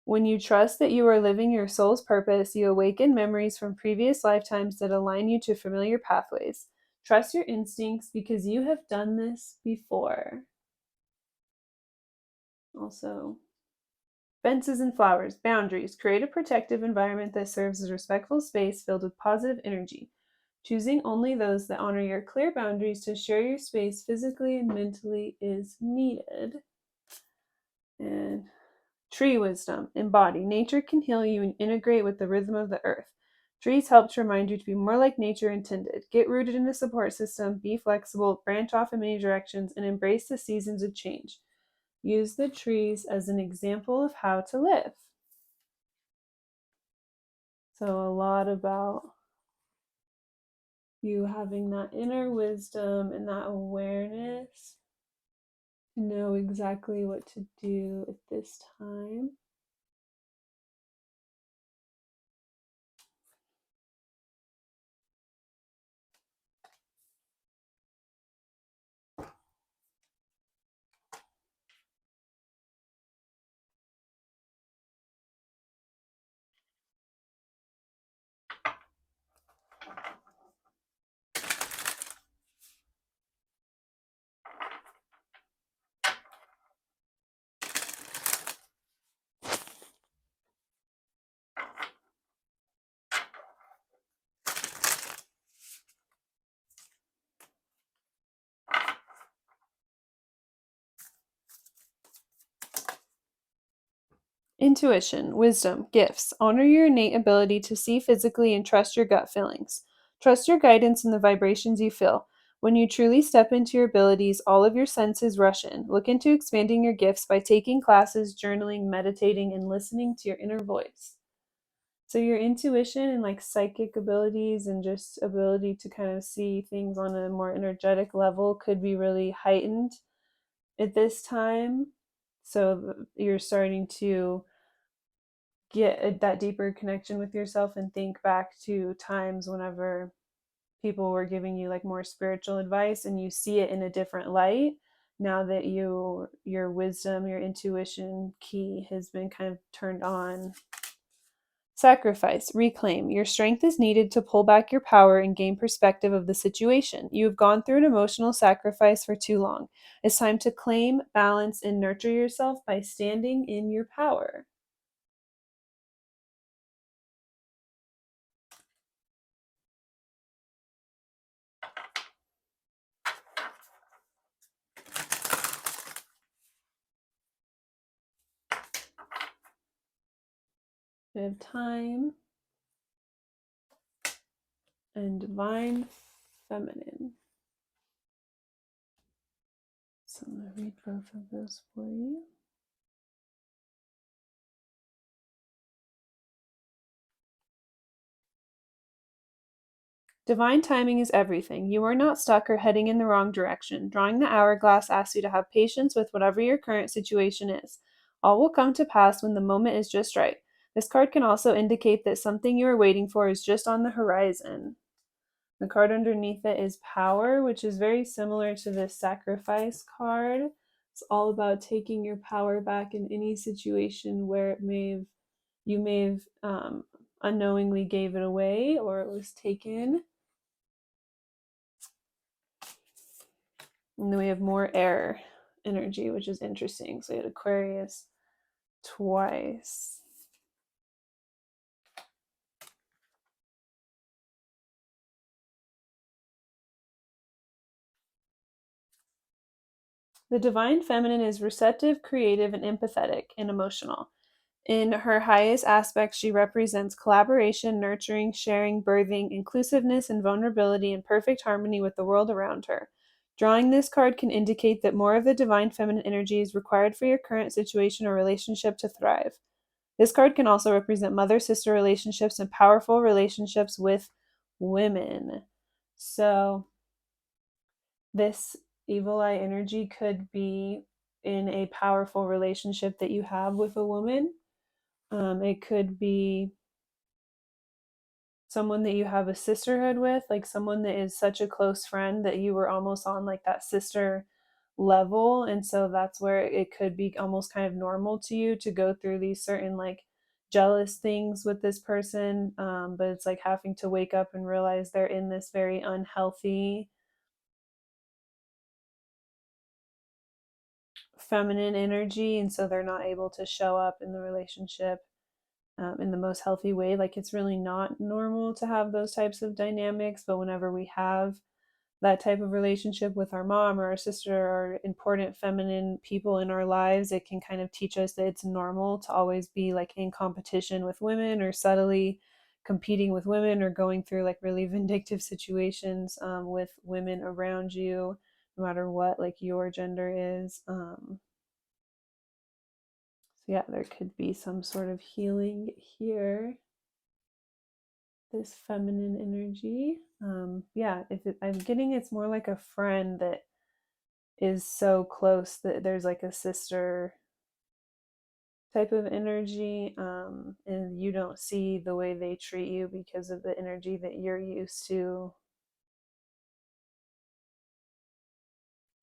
[SPEAKER 1] When you trust that you are living your soul's purpose, you awaken memories from previous lifetimes that align you to familiar pathways. Trust your instincts because you have done this before. Also, fences and flowers, boundaries. Create a protective environment that serves as a respectful space filled with positive energy, choosing only those that honor your clear boundaries to share your space physically and mentally is needed. And tree wisdom, embody. Nature can heal you and integrate with the rhythm of the earth. Trees help to remind you to be more like nature intended. Get rooted in a support system, be flexible, branch off in many directions, and embrace the seasons of change. Use the trees as an example of how to live. So, a lot about you having that inner wisdom and that awareness to know exactly what to do at this time. Intuition, wisdom, gifts. Honor your innate ability to see physically and trust your gut feelings. Trust your guidance and the vibrations you feel. When you truly step into your abilities, all of your senses rush in. Look into expanding your gifts by taking classes, journaling, meditating, and listening to your inner voice. So, your intuition and like psychic abilities and just ability to kind of see things on a more energetic level could be really heightened at this time. So, you're starting to get that deeper connection with yourself and think back to times whenever people were giving you like more spiritual advice and you see it in a different light now that your wisdom, your intuition key has been kind of turned on. Sacrifice, reclaim. Your strength is needed to pull back your power and gain perspective of the situation. You have gone through an emotional sacrifice for too long. It's time to claim, balance, and nurture yourself by standing in your power. We have time and divine feminine. So I'm going to read both of those for you. Divine timing is everything. You are not stuck or heading in the wrong direction. Drawing the hourglass asks you to have patience with whatever your current situation is. All will come to pass when the moment is just right. This card can also indicate that something you are waiting for is just on the horizon. The card underneath it is Power, which is very similar to this Sacrifice card. It's all about taking your power back in any situation where you may have unknowingly gave it away or it was taken. And then we have more air energy, which is interesting. So we had Aquarius twice. The divine feminine is receptive, creative, and empathetic and emotional. In her highest aspects, she represents collaboration, nurturing, sharing, birthing, inclusiveness, and vulnerability in perfect harmony with the world around her. Drawing this card can indicate that more of the divine feminine energy is required for your current situation or relationship to thrive. This card can also represent mother sister relationships and powerful relationships with women. So, this evil eye energy could be in a powerful relationship that you have with a woman. It could be someone that you have a sisterhood with, like someone that is such a close friend that you were almost on like that sister level. And so that's where it could be almost kind of normal to you to go through these certain like jealous things with this person. But it's like having to wake up and realize they're in this very unhealthy feminine energy. And so they're not able to show up in the relationship in the most healthy way. Like it's really not normal to have those types of dynamics, but whenever we have that type of relationship with our mom or our sister or important feminine people in our lives, it can kind of teach us that it's normal to always be like in competition with women or subtly competing with women or going through like really vindictive situations with women around you, no matter what like your gender is. So yeah, there could be some sort of healing here. This feminine energy. Yeah, I'm getting it's more like a friend that is so close that there's like a sister type of energy, and you don't see the way they treat you because of the energy that you're used to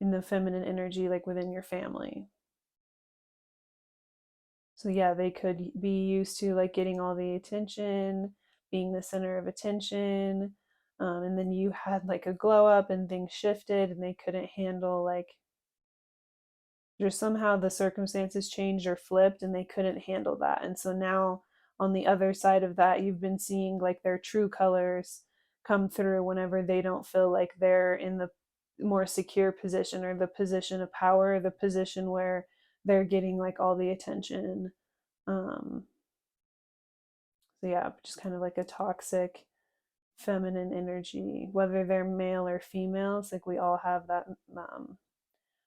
[SPEAKER 1] in the feminine energy, like within your family. So yeah, they could be used to like getting all the attention, being the center of attention, and then you had like a glow up and things shifted and they couldn't handle like just somehow the circumstances changed or flipped and they couldn't handle that. And so now on the other side of that, you've been seeing like their true colors come through whenever they don't feel like they're in the more secure position or the position of power, the position where they're getting like all the attention. Um, so yeah, just kind of like a toxic feminine energy, whether they're male or female. It's like we all have that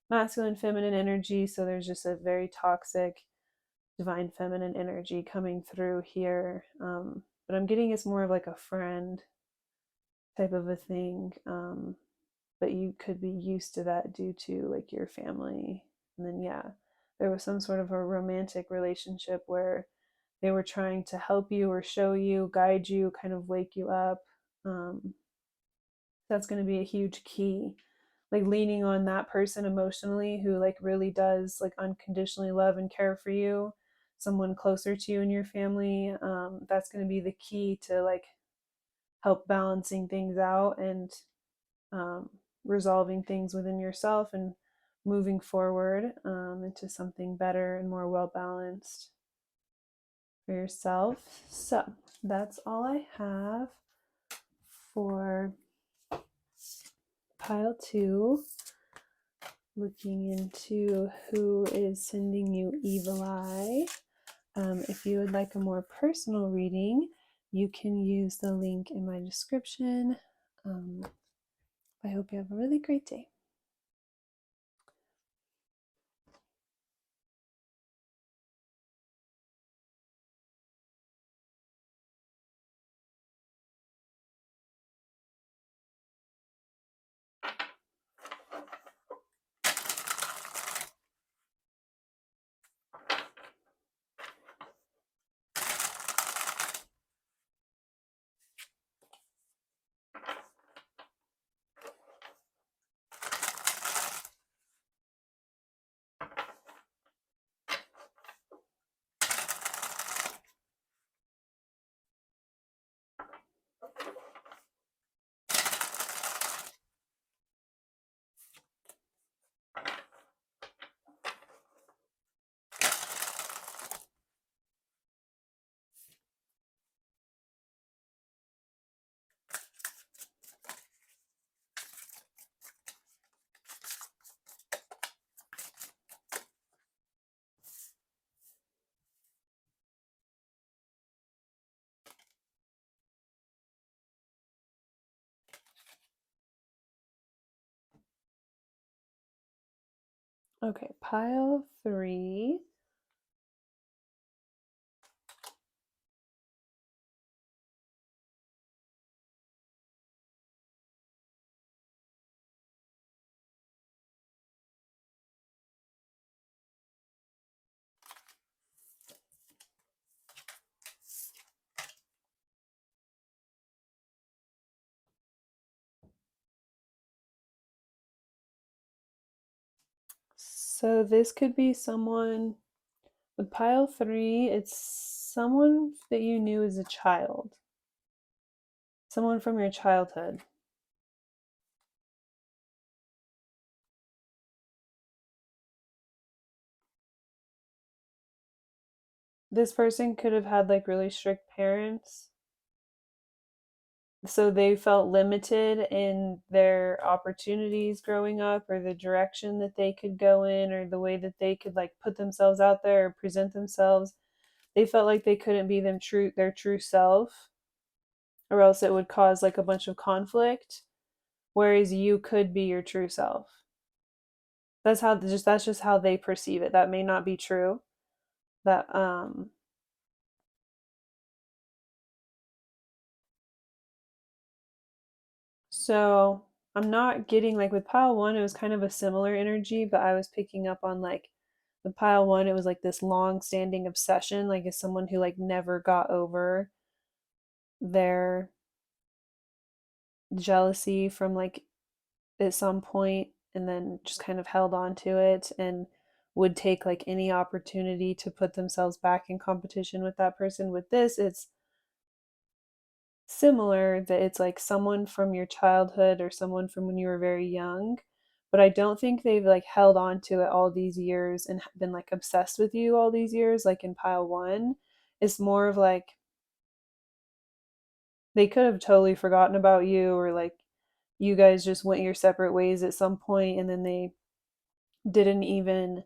[SPEAKER 1] masculine, feminine energy. So there's just a very toxic, divine feminine energy coming through here. But I'm getting it's more of like a friend type of a thing. But you could be used to that due to like your family. And then, yeah, there was some sort of a romantic relationship where they were trying to help you or show you, guide you, kind of wake you up. That's going to be a huge key, like leaning on that person emotionally who like really does like unconditionally love and care for you, someone closer to you in your family. That's going to be the key to like help balancing things out and um, resolving things within yourself and moving forward into something better and more well balanced for yourself. So that's all I have for pile two, looking into who is sending you evil eye. If you would like a more personal reading, you can use the link in my description. I hope you have a really great day. Okay, pile three. So this could be someone with pile three. It's someone that you knew as a child, someone from your childhood. This person could have had like really strict parents, so they felt limited in their opportunities growing up or the direction that they could go in or the way that they could like put themselves out there or present themselves. They felt like they couldn't be their true self, or else it would cause like a bunch of conflict, whereas you could be your true self. That's just how they perceive it. That may not be true. That So I'm not getting like with pile one, it was kind of a similar energy, but I was picking up on like with pile one, it was like this long standing obsession, like as someone who like never got over their jealousy from like at some point and then just kind of held on to it and would take like any opportunity to put themselves back in competition with that person. With this, it's similar, that it's like someone from your childhood or someone from when you were very young, but I don't think they've like held on to it all these years and been like obsessed with you all these years like in pile one. It's more of like they could have totally forgotten about you, or like you guys just went your separate ways at some point and then they didn't even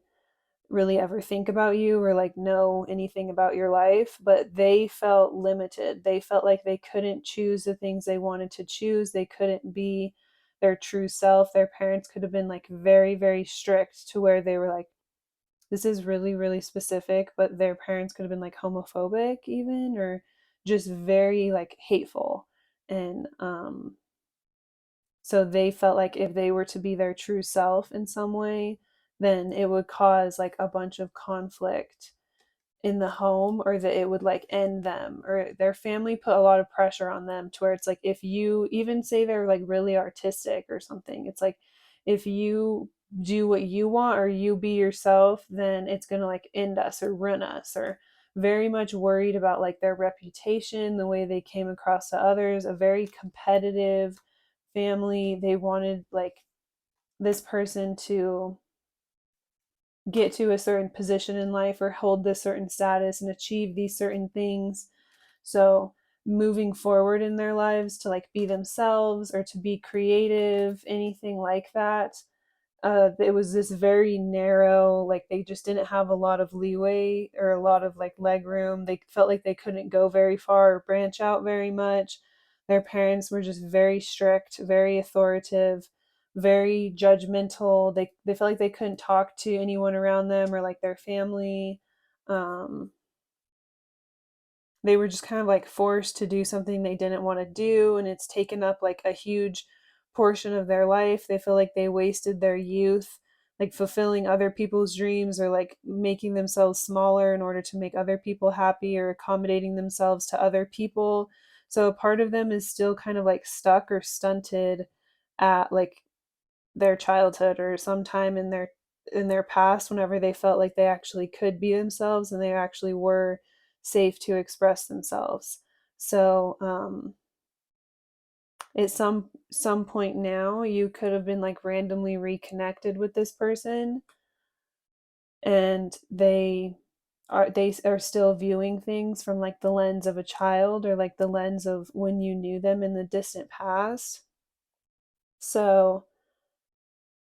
[SPEAKER 1] really ever think about you or like know anything about your life, but they felt limited. They felt like they couldn't choose the things they wanted to choose. They couldn't be their true self. Their parents could have been like very, very strict to where they were like, this is really, really specific, but their parents could have been like homophobic even, or just very like hateful. And so they felt like if they were to be their true self in some way, then it would cause like a bunch of conflict in the home, or that it would like end them, or their family put a lot of pressure on them to where it's like if you even say they're like really artistic or something, it's like if you do what you want or you be yourself, then it's going to like end us or ruin us, or very much worried about like their reputation, the way they came across to others, a very competitive family. They wanted like this person to get to a certain position in life or hold this certain status and achieve these certain things. So moving forward in their lives to like be themselves or to be creative, anything like that, it was this very narrow, like they just didn't have a lot of leeway or a lot of like leg room. They felt like they couldn't go very far or branch out very much. Their parents were just very strict, very authoritative, very judgmental. They felt like they couldn't talk to anyone around them or like their family. Um, they were just kind of like forced to do something they didn't want to do, and it's taken up like a huge portion of their life. They feel like they wasted their youth like fulfilling other people's dreams or like making themselves smaller in order to make other people happy or accommodating themselves to other people. So a part of them is still kind of like stuck or stunted at like their childhood or sometime in their past, whenever they felt like they actually could be themselves and they actually were safe to express themselves. So at some point now you could have been like randomly reconnected with this person, and they are still viewing things from like the lens of a child or like the lens of when you knew them in the distant past. So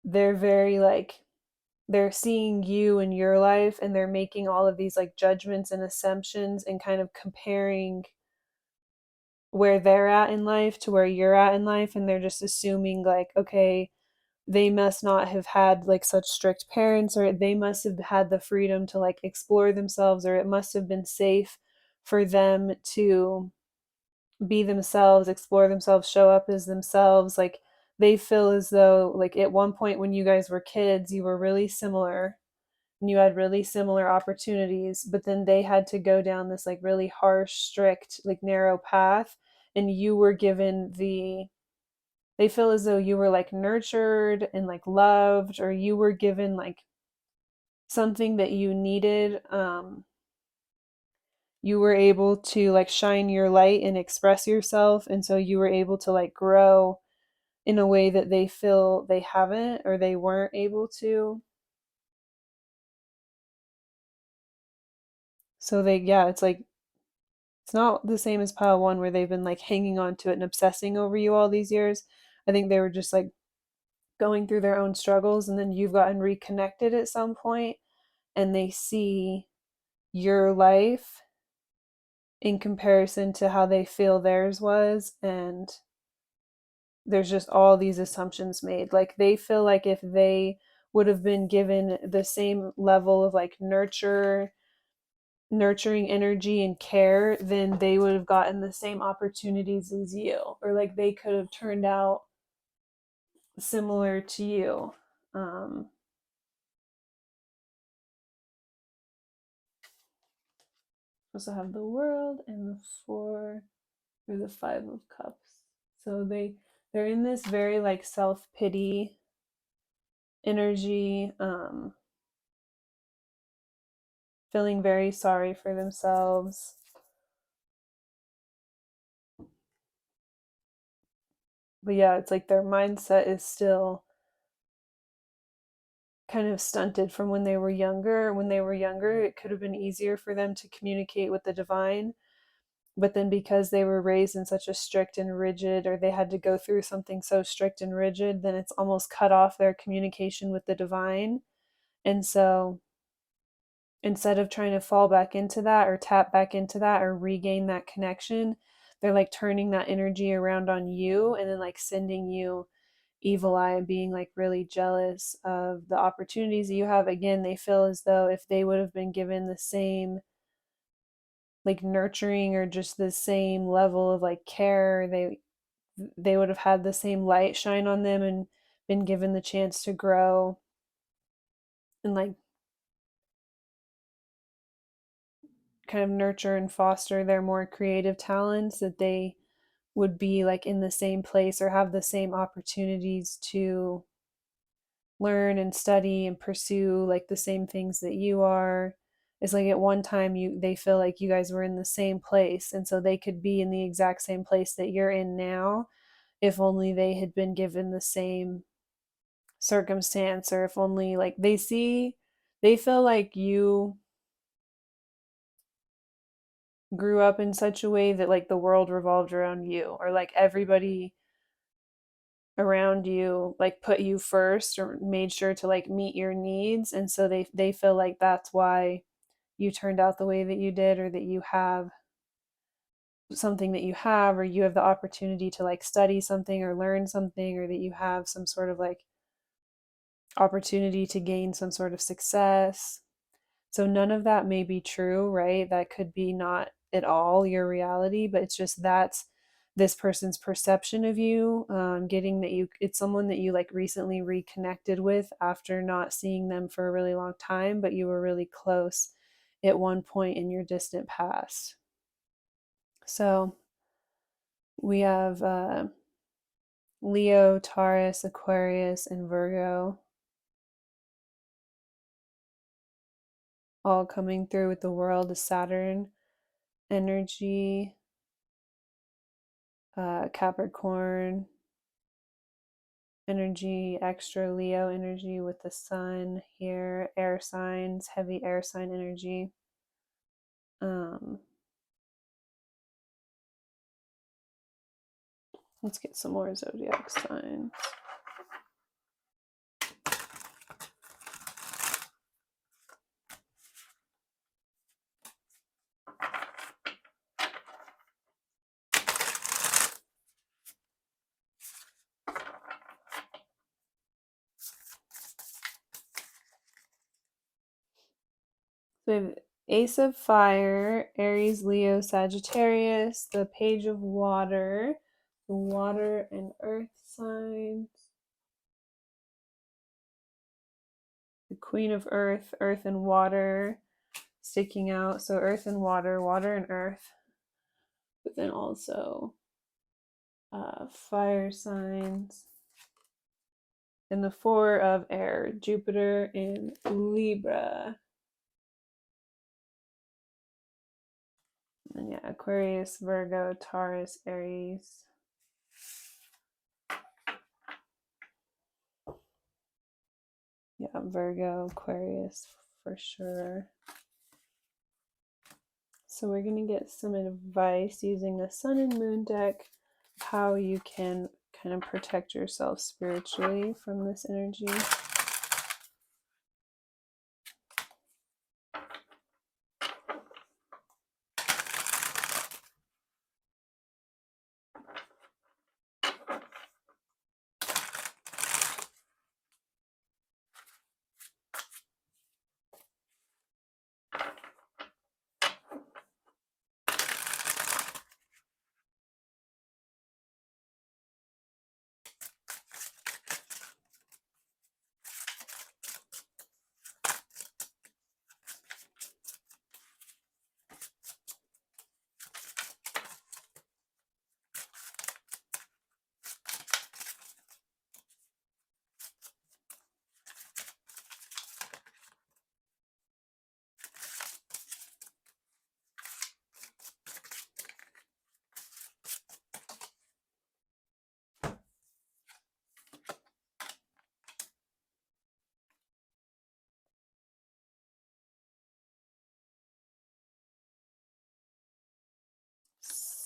[SPEAKER 1] they're very like they're seeing you in your life, and they're making all of these like judgments and assumptions and kind of comparing where they're at in life to where you're at in life, and they're just assuming like, okay, they must not have had like such strict parents, or they must have had the freedom to like explore themselves, or it must have been safe for them to be themselves, explore themselves, show up as themselves. Like they feel as though like at one point when you guys were kids, you were really similar and you had really similar opportunities, but then they had to go down this like really harsh, strict, like narrow path, and you were given they feel as though you were like nurtured and like loved, or you were given like something that you needed. You were able to like shine your light and express yourself, and so you were able to like grow in a way that they feel they haven't or they weren't able to. So they, yeah, it's like it's not the same as pile one where they've been like hanging on to it and obsessing over you all these years. I think they were just like going through their own struggles, and then you've gotten reconnected at some point, and they see your life in comparison to how they feel theirs was, and there's just all these assumptions made. Like they feel like if they would have been given the same level of like nurturing energy and care, then they would have gotten the same opportunities as you, or like they could have turned out similar to you. Um, also have the world and the four or the five of cups. So they're in this very like self-pity energy, feeling very sorry for themselves. But yeah, it's like their mindset is still kind of stunted from when they were younger. When they were younger, it could have been easier for them to communicate with the divine. But then because they were raised in such a strict and rigid, or they had to go through something so strict and rigid, then it's almost cut off their communication with the divine. And so instead of trying to fall back into that or tap back into that or regain that connection, they're like turning that energy around on you and then like sending you evil eye and being like really jealous of the opportunities that you have. Again, they feel as though if they would have been given the same like nurturing or just the same level of like care, they would have had the same light shine on them and been given the chance to grow and like kind of nurture and foster their more creative talents, that they would be like in the same place or have the same opportunities to learn and study and pursue like the same things that you are. It's like at one time they feel like you guys were in the same place, and so they could be in the exact same place that you're in now if only they had been given the same circumstance, or if only like they feel like you grew up in such a way that like the world revolved around you, or like everybody around you like put you first or made sure to like meet your needs, and so they feel like that's why you turned out the way that you did, or that you have something that you have, or you have the opportunity to like study something or learn something, or that you have some sort of like opportunity to gain some sort of success. So none of that may be true, right? That could be not at all your reality, but it's just that's this person's perception of you. Getting that it's someone that you like recently reconnected with after not seeing them for a really long time, but you were really close at one point in your distant past. So we have Leo, Taurus, Aquarius, and Virgo all coming through with the world of Saturn energy, Capricorn energy, extra Leo energy with the sun here, air signs, heavy air sign energy. Let's get some more zodiac signs. So we have Ace of Fire, Aries, Leo, Sagittarius, the Page of Water, the water and earth signs, the Queen of Earth, earth and water sticking out. So earth and water, water and earth, but then also fire signs. And the Four of Air, Jupiter and Libra. And yeah, Aquarius, Virgo, Taurus, Aries. Yeah, Virgo, Aquarius for sure. So we're going to get some advice using the Sun and Moon deck, how you can kind of protect yourself spiritually from this energy.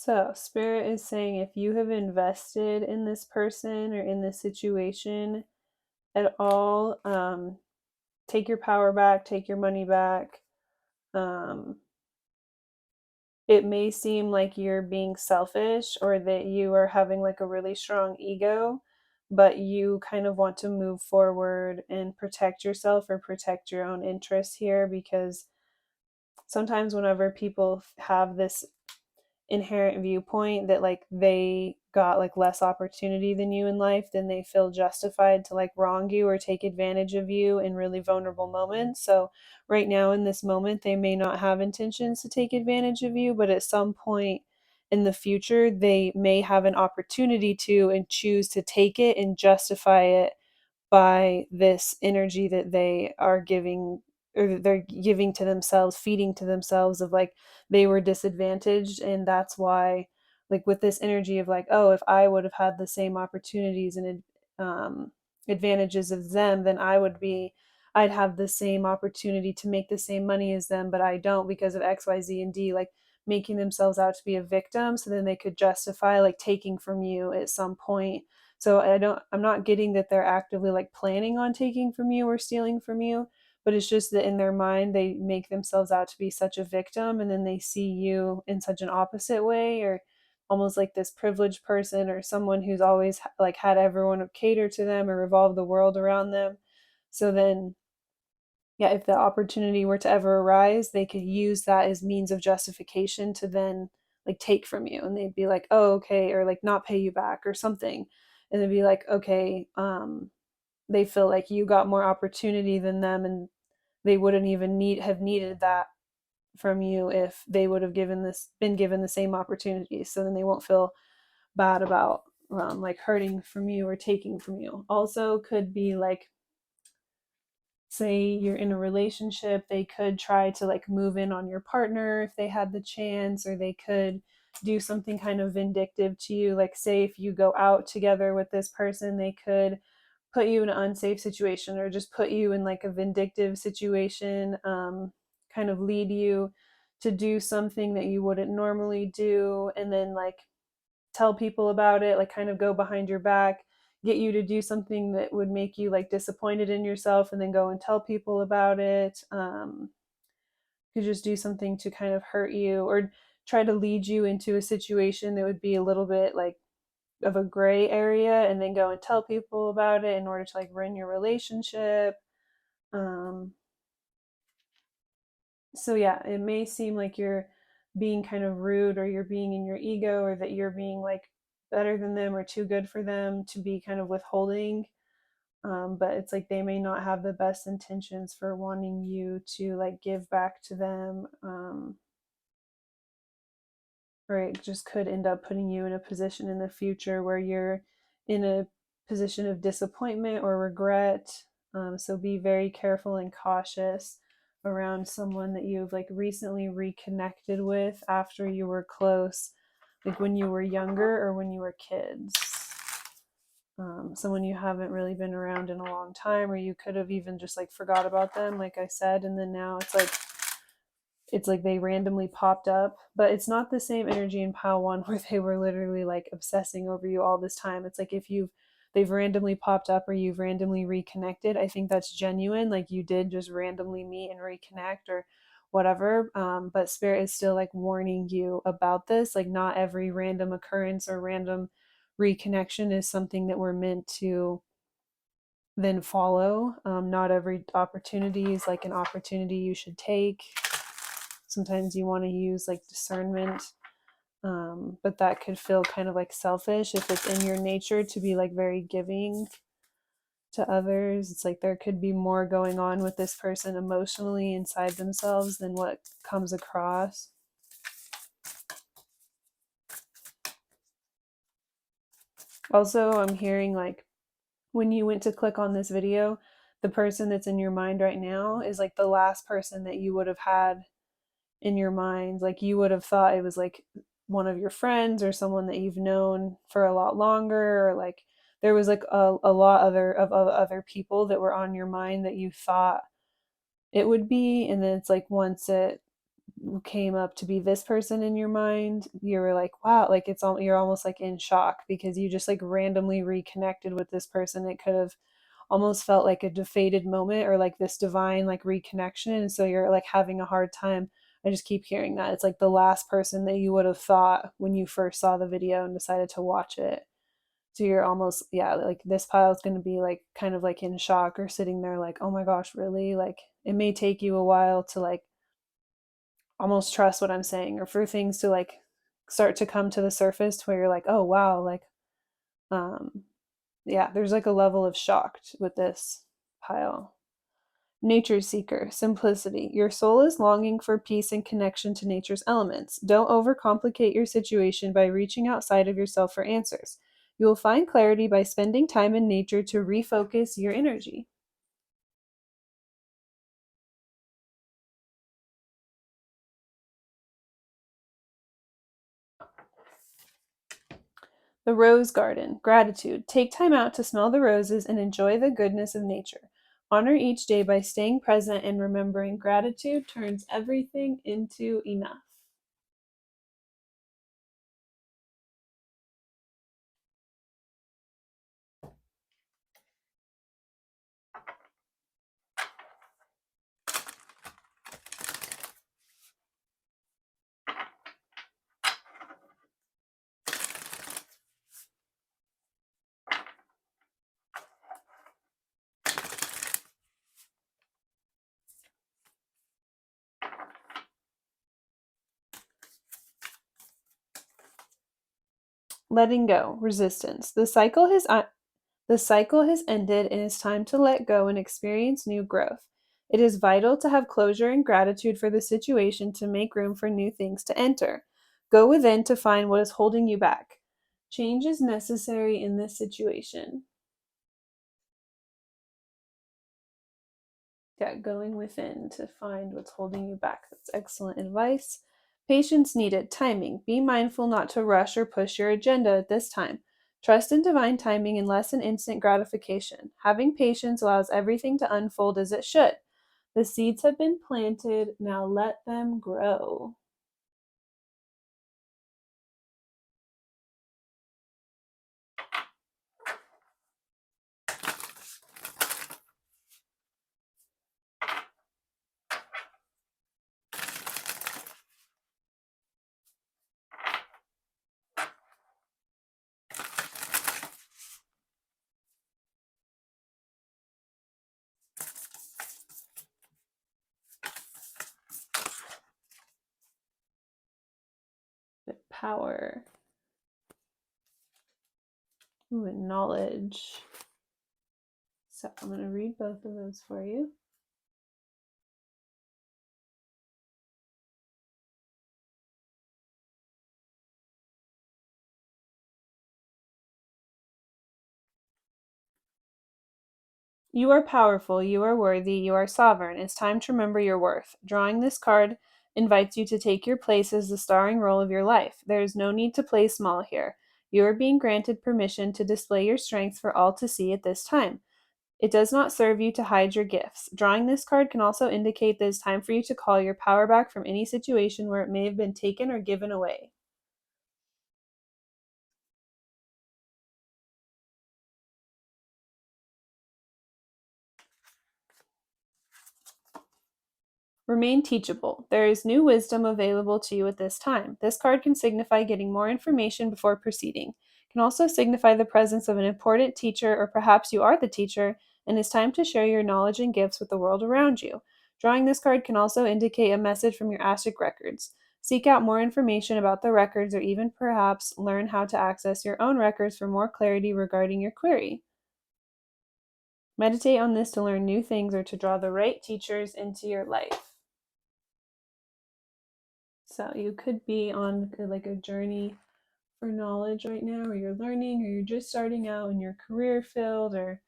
[SPEAKER 1] So, Spirit is saying if you have invested in this person or in this situation at all, take your power back, take your money back. Um, it may seem like you're being selfish or that you are having like a really strong ego, but you kind of want to move forward and protect yourself or protect your own interests here, because sometimes whenever people have this inherent viewpoint that like they got like less opportunity than you in life, then they feel justified to like wrong you or take advantage of you in really vulnerable moments. So right now in this moment they may not have intentions to take advantage of you, but at some point in the future they may have an opportunity to and choose to take it and justify it by this energy that they are giving, or that they're giving to themselves, feeding to themselves, of like they were disadvantaged, and that's why, like with this energy of like, oh, if I would have had the same opportunities and advantages of them, then I'd have the same opportunity to make the same money as them, but I don't because of X, Y, Z, and D, like making themselves out to be a victim so then they could justify like taking from you at some point. So I'm not getting that they're actively like planning on taking from you or stealing from you, but it's just that in their mind they make themselves out to be such a victim, and then they see you in such an opposite way, or almost like this privileged person or someone who's always like had everyone cater to them or revolve the world around them. So then, yeah, if the opportunity were to ever arise, they could use that as means of justification to then like take from you, and they'd be like, oh, okay, or like not pay you back or something. And they'd be like, okay, they feel like you got more opportunity than them, and they wouldn't even have needed that from you if they would have been given the same opportunity. So then they won't feel bad about like hurting from you or taking from you. Also could be like, say you're in a relationship, they could try to like move in on your partner if they had the chance, or they could do something kind of vindictive to you. Like, say if you go out together with this person, they could put you in an unsafe situation or just put you in like a vindictive situation, kind of lead you to do something that you wouldn't normally do, and then like tell people about it, like kind of go behind your back, get you to do something that would make you like disappointed in yourself, and then go and tell people about it. Could just do something to kind of hurt you or try to lead you into a situation that would be a little bit like of a gray area, and then go and tell people about it in order to like ruin your relationship. Um, so yeah, it may seem like you're being kind of rude, or you're being in your ego, or that you're being like better than them or too good for them to be kind of withholding. But it's like they may not have the best intentions for wanting you to like give back to them. Or it just could end up putting you in a position in the future where you're in a position of disappointment or regret. So be very careful and cautious around someone that you've like recently reconnected with after you were close, like when you were younger or when you were kids. Someone you haven't really been around in a long time, or you could have even just like forgot about them, like I said, and then now it's like they randomly popped up, but it's not the same energy in Pile 1 where they were literally like obsessing over you all this time. It's like if they've randomly popped up or you've randomly reconnected, I think that's genuine. Like you did just randomly meet and reconnect or whatever. But Spirit is still like warning you about this. Like not every random occurrence or random reconnection is something that we're meant to then follow. Not every opportunity is like an opportunity you should take. Sometimes you want to use like discernment, but that could feel kind of like selfish if it's in your nature to be like very giving to others. It's like there could be more going on with this person emotionally inside themselves than what comes across. Also, I'm hearing like when you went to click on this video, the person that's in your mind right now is like the last person that you would have had in your mind. Like you would have thought it was like one of your friends or someone that you've known for a lot longer, or like there was like a lot of other people that were on your mind that you thought it would be, and then it's like once it came up to be this person in your mind, you were like, wow, like you're almost like in shock because you just like randomly reconnected with this person. It could have almost felt like a defeated moment or like this divine like reconnection. And so you're like having a hard time. I just keep hearing that. It's like the last person that you would have thought when you first saw the video and decided to watch it. So you're almost, yeah, like this pile is going to be like kind of like in shock or sitting there like, oh my gosh, really? Like it may take you a while to like almost trust what I'm saying or for things to like start to come to the surface to where you're like, oh wow, like, um, yeah, there's like a level of shock with this pile. Nature seeker, simplicity. Your soul is longing for peace and connection to nature's elements. Don't overcomplicate your situation by reaching outside of yourself for answers. You will find clarity by spending time in nature to refocus your energy. The rose garden, gratitude. Take time out to smell the roses and enjoy the goodness of nature. Honor each day by staying present and remembering gratitude turns everything into enough. Letting go, resistance. The cycle has ended and it's time to let go and experience new growth. It is vital to have closure and gratitude for the situation to make room for new things to enter. Go within to find what is holding you back. Change is necessary in this situation. Yeah, going within to find what's holding you back. That's excellent advice. Patience needed, timing. Be mindful not to rush or push your agenda at this time. Trust in divine timing and less in instant gratification. Having patience allows everything to unfold as it should. The seeds have been planted, now let them grow. With power. Ooh, and knowledge. So I'm going to read both of those for you. You are powerful, you are worthy, you are sovereign. It's time to remember your worth. Drawing this card invites you to take your place as the starring role of your life. There is no need to play small here. You are being granted permission to display your strengths for all to see at this time. It does not serve you to hide your gifts. Drawing this card can also indicate that it's time for you to call your power back from any situation where it may have been taken or given away. Remain teachable. There is new wisdom available to you at this time. This card can signify getting more information before proceeding. It can also signify the presence of an important teacher, or perhaps you are the teacher, and it's time to share your knowledge and gifts with the world around you. Drawing this card can also indicate a message from your Ashik records. Seek out more information about the records, or even perhaps learn how to access your own records for more clarity regarding your query. Meditate on this to learn new things or to draw the right teachers into your life. So you could be on like a journey for knowledge right now, or you're learning, or you're just starting out in your career field, or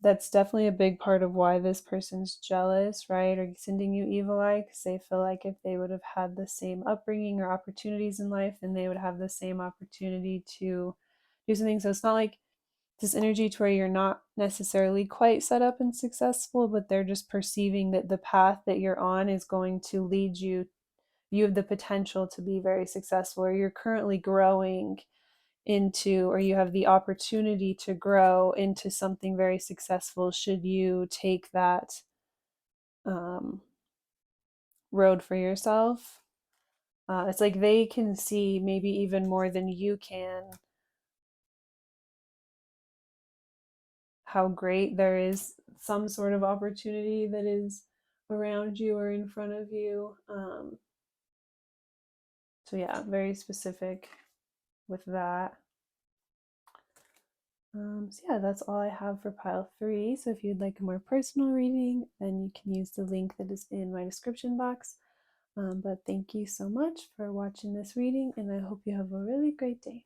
[SPEAKER 1] that's definitely a big part of why this person's jealous, right? Or sending you evil eye because they feel like if they would have had the same upbringing or opportunities in life, then they would have the same opportunity to do something. So it's not like this energy to where you're not necessarily quite set up and successful, but they're just perceiving that the path that you're on is going to lead you. You have the potential to be very successful, or you're currently growing into, or you have the opportunity to grow into something very successful should you take that um, road for yourself. It's like they can see maybe even more than you can how great there is some sort of opportunity that is around you or in front of you. So yeah, very specific with that. So yeah, that's all I have for pile 3. So if you'd like a more personal reading, then you can use the link that is in my description box. But thank you so much for watching this reading, and I hope you have a really great day.